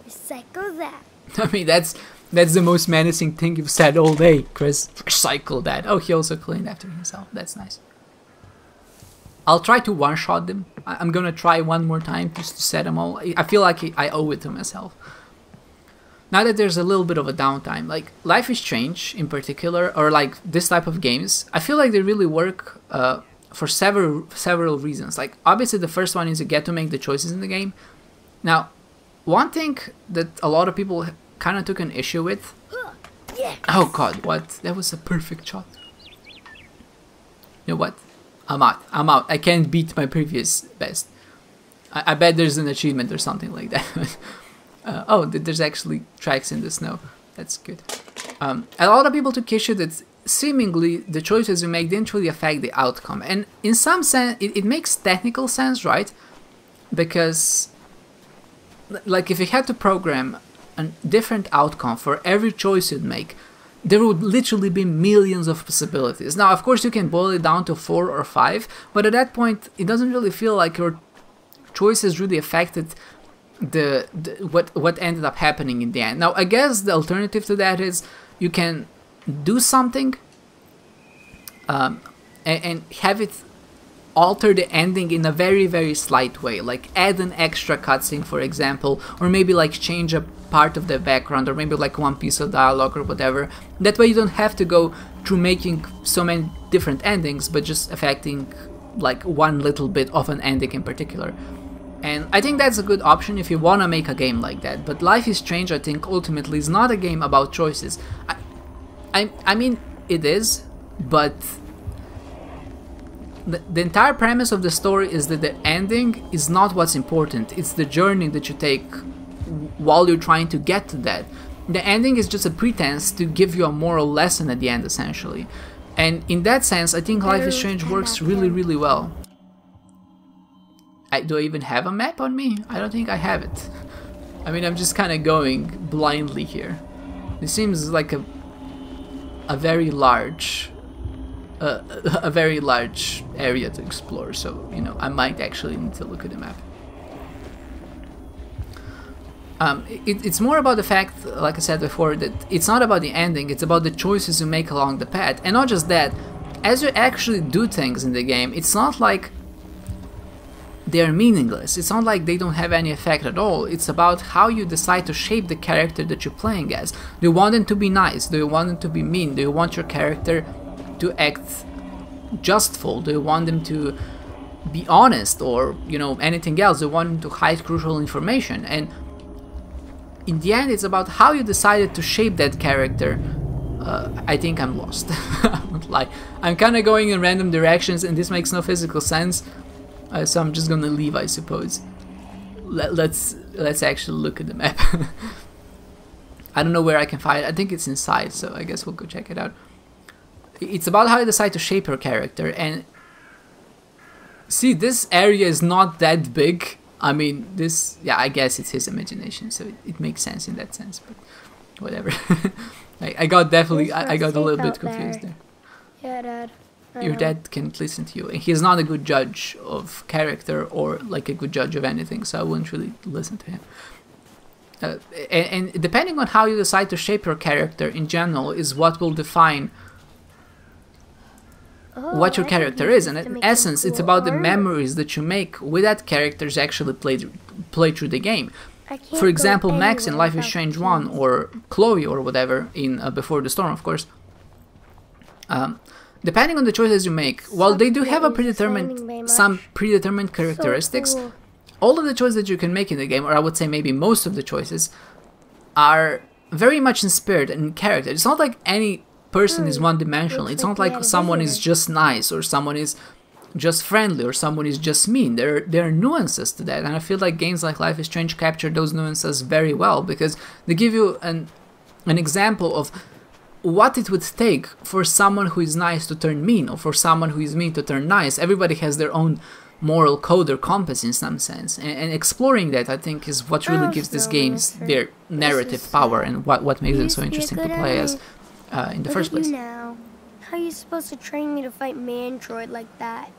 Recycle that. I mean, that's the most menacing thing you've said all day, Chris. Recycle that. Oh, he also cleaned after himself. That's nice. I'll try to one-shot them. I'm gonna try one more time just to set them all. I feel like I owe it to myself. Now that there's a little bit of a downtime, like Life is Strange in particular, or like this type of games, I feel like they really work for several reasons. Like, obviously the first one is you get to make the choices in the game. Now, one thing that a lot of people kind of took an issue with... Oh god, what? That was a perfect shot. You know what? I'm out. I can't beat my previous best. I bet there's an achievement or something like that. Oh, there's actually tracks in the snow. That's good. A lot of people took issue that seemingly the choices you make didn't really affect the outcome. And in some sense, it makes technical sense, right? Because, like, if you had to program a different outcome for every choice you'd make, there would literally be millions of possibilities. Now, of course, you can boil it down to 4 or 5, but at that point, it doesn't really feel like your choices really affected what ended up happening in the end. Now, I guess the alternative to that is you can do something and have it alter the ending in a very, very slight way, like add an extra cutscene, for example, or maybe like change a part of the background, or maybe like one piece of dialogue or whatever. That way you don't have to go through making so many different endings, but just affecting like one little bit of an ending in particular. And I think that's a good option if you want to make a game like that. But Life is Strange, I think, ultimately is not a game about choices. I mean, it is, but the entire premise of the story is that the ending is not what's important. It's the journey that you take while you're trying to get to that. The ending is just a pretense to give you a moral lesson at the end, essentially. And in that sense, I think Life is Strange works really, really well. Do I even have a map on me? I don't think I have it. I mean, I'm just kind of going blindly here. This seems like a very large area to explore, so you know, I might actually need to look at the map. It's more about the fact, like I said before, that it's not about the ending, it's about the choices you make along the path. And not just that, as you actually do things in the game, it's not like they're meaningless, it's not like they don't have any effect at all. It's about how you decide to shape the character that you're playing as. Do you want them to be nice? Do you want them to be mean? Do you want your character to act justful? Do you want them to be honest, or you know, anything else? Do you want them to hide crucial information? And in the end, it's about how you decided to shape that character. I think I'm lost. I won't lie. I'm kind of going in random directions, and this makes no physical sense. So I'm just gonna leave, I suppose. Let's actually look at the map. I don't know where I can find it. I think it's inside, so I guess we'll go check it out. It's about how you decide to shape your character, and see, this area is not that big. I mean, this, yeah, I guess it's his imagination, so it makes sense in that sense, but whatever. I got a little bit confused there. Yeah, Dad. Your dad can't listen to you, and he's not a good judge of character or like a good judge of anything, so I wouldn't really listen to him. And depending on how you decide to shape your character in general is what will define what your character is. And in essence, it's about the memories that you make with that characters actually play through the game. For example, Max in Life is Strange 1, or Chloe or whatever in Before the Storm, of course. Depending on the choices you make, while they do have some predetermined characteristics, all of the choices that you can make in the game, or I would say maybe most of the choices, are very much inspired in character. It's not like any person is one-dimensional. It's not like someone is just nice, or someone is just friendly, or someone is just mean. There are nuances to that, and I feel like games like Life is Strange capture those nuances very well, because they give you an example of what it would take for someone who is nice to turn mean, or for someone who is mean to turn nice. Everybody has their own moral code or compass in some sense, and exploring that, I think, is what really gives these games their narrative power, and what makes them so interesting to play as in the first place. Now, how are you supposed to train me to fight Mantroid like that?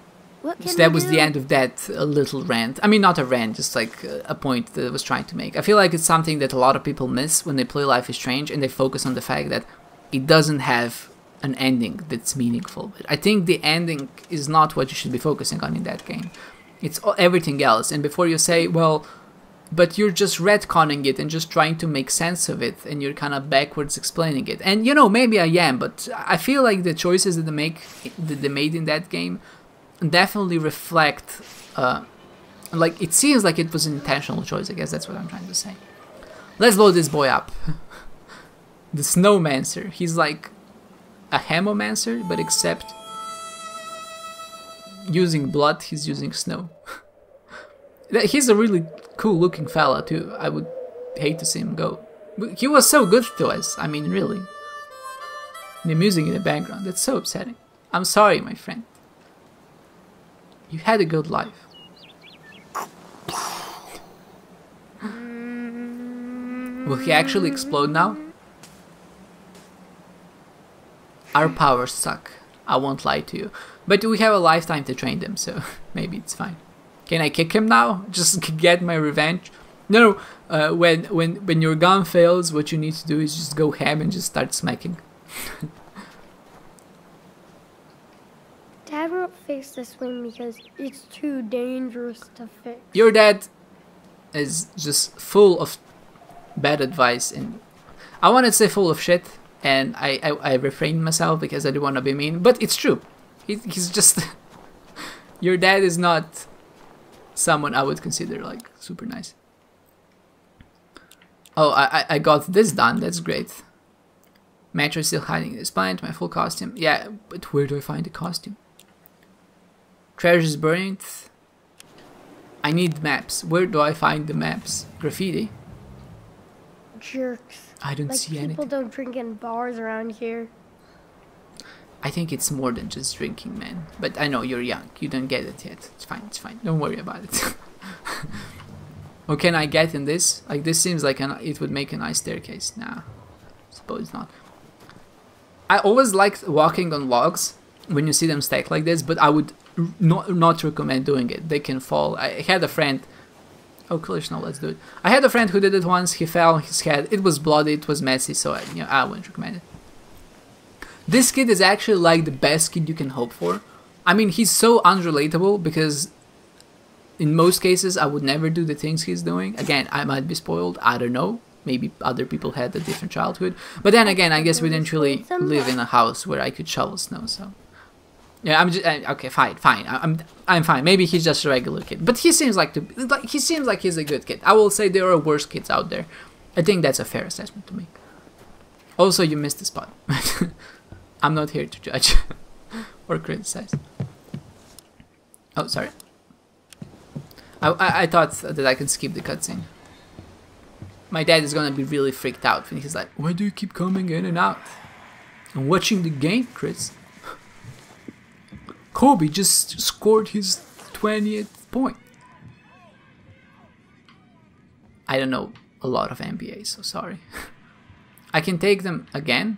What can So that was the end of that little rant. I mean, not a rant, just like a point that I was trying to make. I feel like it's something that a lot of people miss when they play Life is Strange, and they focus on the fact that it doesn't have an ending that's meaningful. But I think the ending is not what you should be focusing on in that game. It's everything else. And before you say, well, but you're just retconning it and just trying to make sense of it, and you're kind of backwards explaining it. And you know, maybe I am, but I feel like the choices that they made in that game definitely reflect, like, it seems like it was an intentional choice. I guess that's what I'm trying to say. Let's load this boy up. The Snowmancer. He's like a Hemomancer, but except using blood, he's using snow. He's a really cool looking fella too. I would hate to see him go. He was so good to us. I mean, really. The music in the background, that's so upsetting. I'm sorry, my friend. You had a good life. Will he actually explode now? Our powers suck. I won't lie to you. But we have a lifetime to train them, so maybe it's fine. Can I kick him now? Just get my revenge? No, when your gun fails, what you need to do is just go ham and just start smacking. Dad won't fix the swing because it's too dangerous to fix. Your dad is just full of bad advice, and I want to say full of shit, and I refrained myself because I didn't want to be mean, but it's true. He's just... Your dad is not someone I would consider like super nice. Oh, I got this done. That's great. Metro is still hiding this plant. My full costume. Yeah, but where do I find the costume? Treasure's burned. I need maps. Where do I find the maps? Graffiti. Jerks. I don't Like see people anything. don't drink in bars around here. I think it's more than just drinking, man. But I know you're young. You don't get it yet. It's fine. It's fine. Don't worry about it. Or can I get in this? Like, this seems like it would make a nice staircase. Nah, suppose not. I always liked walking on logs when you see them stacked like this, but I would not recommend doing it. They can fall. I had a friend... Oh, collision, no, let's do it. I had a friend who did it once. He fell on his head. It was bloody, it was messy, so I wouldn't recommend it. This kid is actually like the best kid you can hope for. I mean, he's so unrelatable because in most cases I would never do the things he's doing. Again, I might be spoiled, I don't know. Maybe other people had a different childhood. But then again, I guess we didn't really live in a house where I could shovel snow, so... Yeah, I'm just okay. Fine. I'm fine. Maybe he's just a regular kid, but he seems like he's a good kid. I will say there are worse kids out there. I think that's a fair assessment to make. Also, you missed the spot. I'm not here to judge or criticize. Oh, sorry. I thought that I could skip the cutscene. My dad is gonna be really freaked out when he's like, "Why do you keep coming in and out?" I'm watching the game, Chris. Kobe just scored his 20th point. I don't know a lot of NBA, so sorry. I can take them again.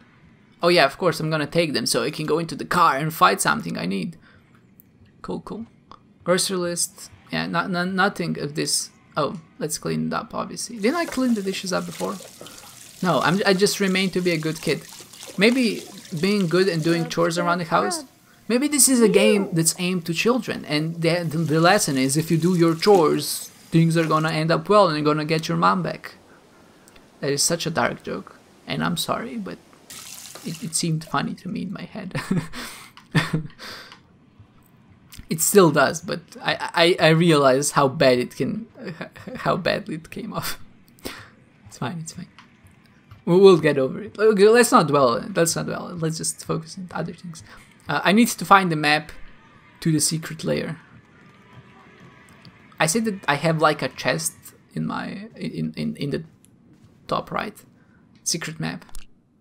Oh yeah, of course I'm gonna take them so I can go into the car and fight something I need. Cool. Grocery list. Yeah, nothing of this. Oh, let's clean it up, obviously. Didn't I clean the dishes up before? No, I just remain to be a good kid. Maybe being good and doing chores around the house. Maybe this is a game that's aimed to children, and the lesson is if you do your chores, things are gonna end up well and you're gonna get your mom back. That is such a dark joke, and I'm sorry, but it seemed funny to me in my head. It still does, but I realize how bad it can, how badly it came off. It's fine. We'll get over it. Okay, let's not dwell on it. Let's just focus on other things. I need to find the map to the secret layer. I said that I have like a chest in my in the top right. Secret map.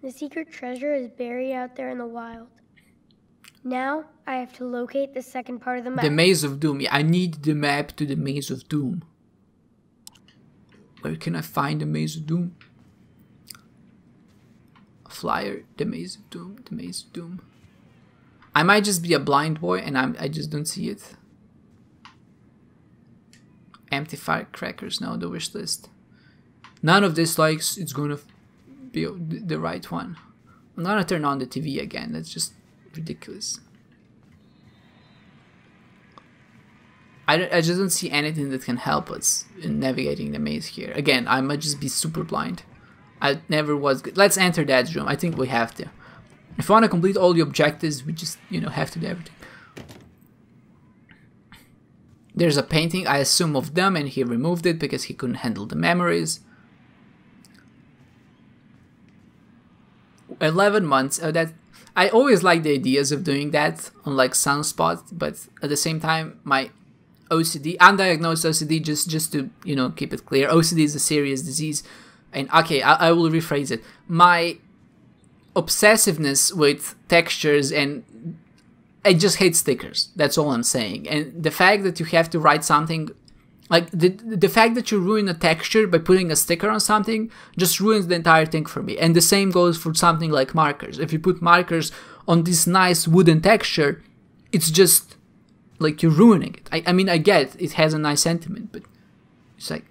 The secret treasure is buried out there in the wild. Now I have to locate the second part of the map. The Maze of Doom. Yeah, I need the map to the Maze of Doom. Where can I find the Maze of Doom? Flyer. The Maze of Doom. The Maze of Doom. I might just be a blind boy and I just don't see it. Empty firecrackers, no, the wish list. None of this likes it's gonna be the right one. I'm gonna turn on the TV again, that's just ridiculous. I just don't see anything that can help us in navigating the maze here. Again, I might just be super blind. I never was good. Let's enter Dad's room, I think we have to. If we want to complete all the objectives, we just, have to do everything. There's a painting, I assume, of them, and he removed it because he couldn't handle the memories. 11 months. That I always like the ideas of doing that on like Sunspot, but at the same time, my OCD, undiagnosed OCD, just to keep it clear, OCD is a serious disease, and okay, I will rephrase it. My obsessiveness with textures, and I just hate stickers. That's all I'm saying. And the fact that you have to write something, like the fact that you ruin a texture by putting a sticker on something just ruins the entire thing for me. And the same goes for something like markers. If you put markers on this nice wooden texture, it's just like you're ruining it. I mean, I get it has a nice sentiment, but it's like,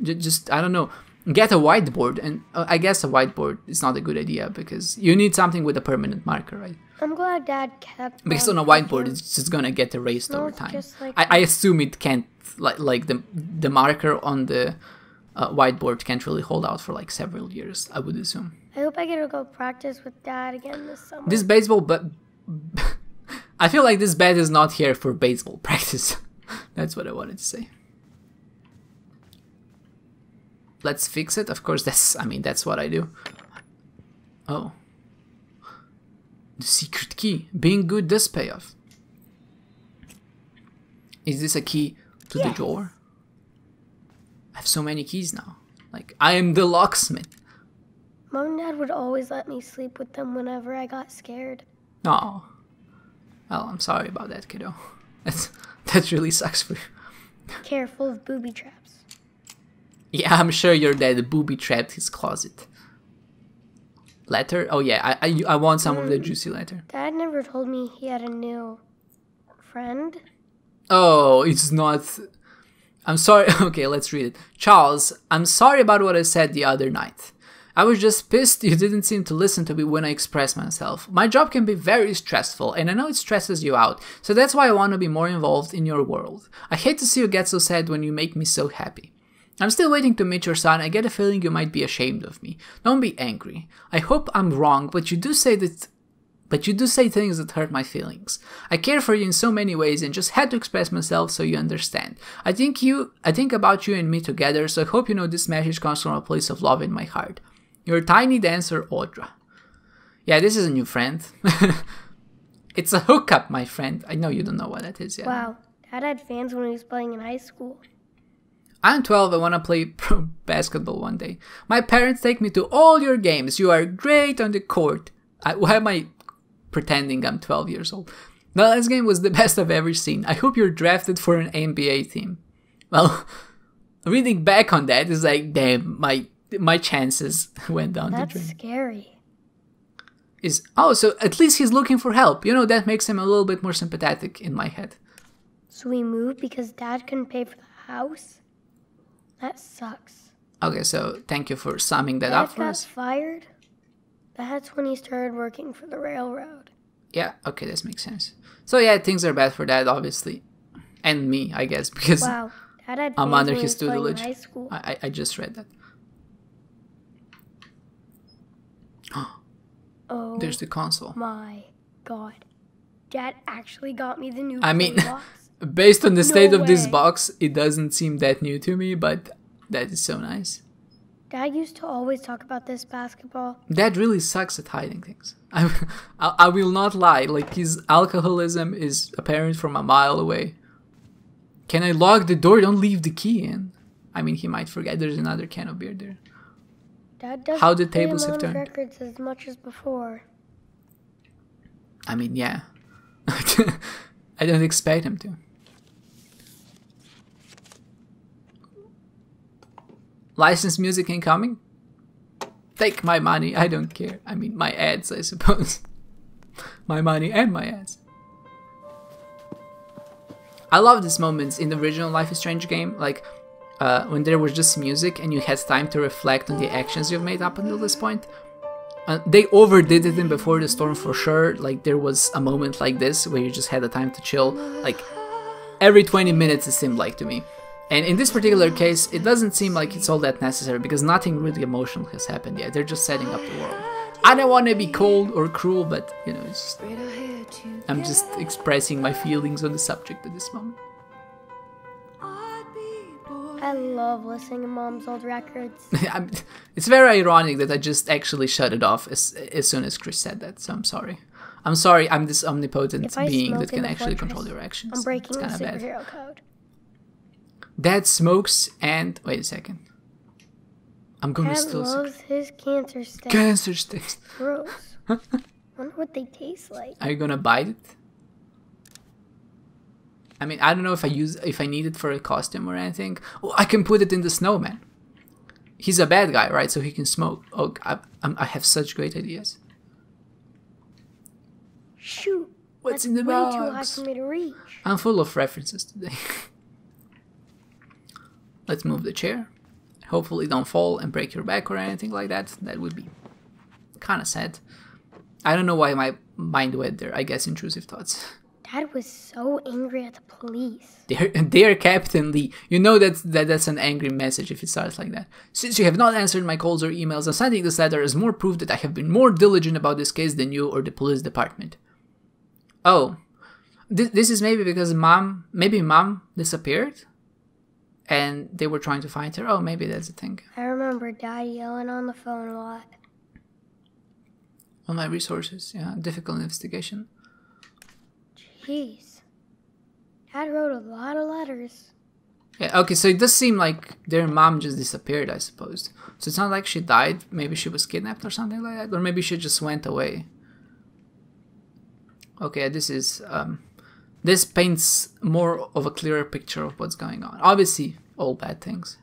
just I don't know. Get a whiteboard, and I guess a whiteboard is not a good idea because you need something with a permanent marker, right? I'm glad Dad kept. Because on a whiteboard, it's just gonna get erased over time. Like I assume it can't, like the marker on the whiteboard can't really hold out for like several years, I would assume. I hope I get to go practice with Dad again this summer. This baseball, but I feel like this bat is not here for baseball practice. That's what I wanted to say. Let's fix it. Of course, that's what I do. Oh. The secret key. Being good does pay off. Is this a key to the door? I have so many keys now. Like, I am the locksmith. Mom and Dad would always let me sleep with them whenever I got scared. Oh. Well, I'm sorry about that, kiddo. That really sucks for you. Careful of booby traps. Yeah, I'm sure your dad booby-trapped his closet. Letter? Oh yeah, I want some of the juicy letter. Dad never told me he had a new friend. Oh, it's not... I'm sorry. Okay, let's read it. Charles, I'm sorry about what I said the other night. I was just pissed you didn't seem to listen to me when I expressed myself. My job can be very stressful, and I know it stresses you out, so that's why I want to be more involved in your world. I hate to see you get so sad when you make me so happy. I'm still waiting to meet your son. I get a feeling you might be ashamed of me. Don't be angry. I hope I'm wrong, but you do say things that hurt my feelings. I care for you in so many ways and just had to express myself so you understand. I think about you and me together, so I hope you know this message comes from a place of love in my heart. Your tiny dancer, Audra. Yeah, this is a new friend. It's a hookup, my friend. I know you don't know what that is yet. Wow, Dad had fans when he was playing in high school. I'm 12, I want to play pro basketball one day. My parents take me to all your games. You are great on the court. Why am I pretending I'm 12 years old? The last game was the best I've ever seen. I hope you're drafted for an NBA team. Well, reading back on that is like, damn, my chances went down the drain. That's scary. Oh, so at least he's looking for help. You know, that makes him a little bit more sympathetic in my head. So we moved because Dad couldn't pay for the house? That sucks. Okay, so thank you for summing that up for us. Dad got fired? That's when he started working for the railroad. Yeah, okay, this makes sense. So yeah, things are bad for Dad, obviously. And me, I guess, because wow, Dad had I'm under his tutelage. High school. I just read that. Oh, there's the console. My God. Dad actually got me the new box. Based on the state of this way. box, it doesn't seem that new to me, but that is so nice. Dad used to always talk about this basketball. Dad really sucks at hiding things. I will not lie, like his alcoholism is apparent from a mile away. Can I lock the door? Don't leave the key in. I mean, he might forget there's another can of beer there. Dad doesn't How the play tables have Mom's turned. records as much as before. I mean, yeah. I don't expect him to. Licensed music incoming? Take my money, I don't care. I mean, my ads, I suppose. My money and my ads. I love these moments in the original Life is Strange game, like when there was just music and you had time to reflect on the actions you've made up until this point. They overdid it in Before the Storm for sure, like there was a moment like this where you just had the time to chill, like every 20 minutes it seemed like to me. And in this particular case, it doesn't seem like it's all that necessary because nothing really emotional has happened yet. They're just setting up the world. I don't want to be cold or cruel, but you know, it's just, I'm just expressing my feelings on the subject at this moment. I love listening to Mom's old records. It's very ironic that I just actually shut it off as soon as Chris said that, so I'm sorry. I'm sorry, I'm this omnipotent being that can actually control your actions. I'm breaking the kinda superhero code. Dad smokes and... Wait a second. I'm gonna Dad still... loves his cancer sticks. Cancer sticks. Gross. Wonder what they taste like. Are you gonna bite it? I mean, I don't know if I need it for a costume or anything. Oh, I can put it in the snowman. He's a bad guy, right? So he can smoke. Oh, I have such great ideas. shoot. What's That's in the way too high box? for me to reach. I'm full of references today. Let's move the chair. Hopefully don't fall and break your back or anything like that. That would be kind of sad. I don't know why my mind went there. I guess intrusive thoughts. Dad was so angry at the police. Dear Captain Lee, you know that's an angry message if it starts like that. Since you have not answered my calls or emails, I'm sending this letter as more proof that I have been more diligent about this case than you or the police department. Oh, this is maybe because mom disappeared, and they were trying to find her. Oh, maybe that's the thing. I remember Dad yelling on the phone a lot. On my resources, yeah, difficult investigation. Jeez. Dad wrote a lot of letters. Yeah, okay, so it does seem like their mom just disappeared, I suppose. So it's not like she died. Maybe she was kidnapped or something like that. Or maybe she just went away. Okay, this is... this paints more of a clearer picture of what's going on. Obviously, all bad things.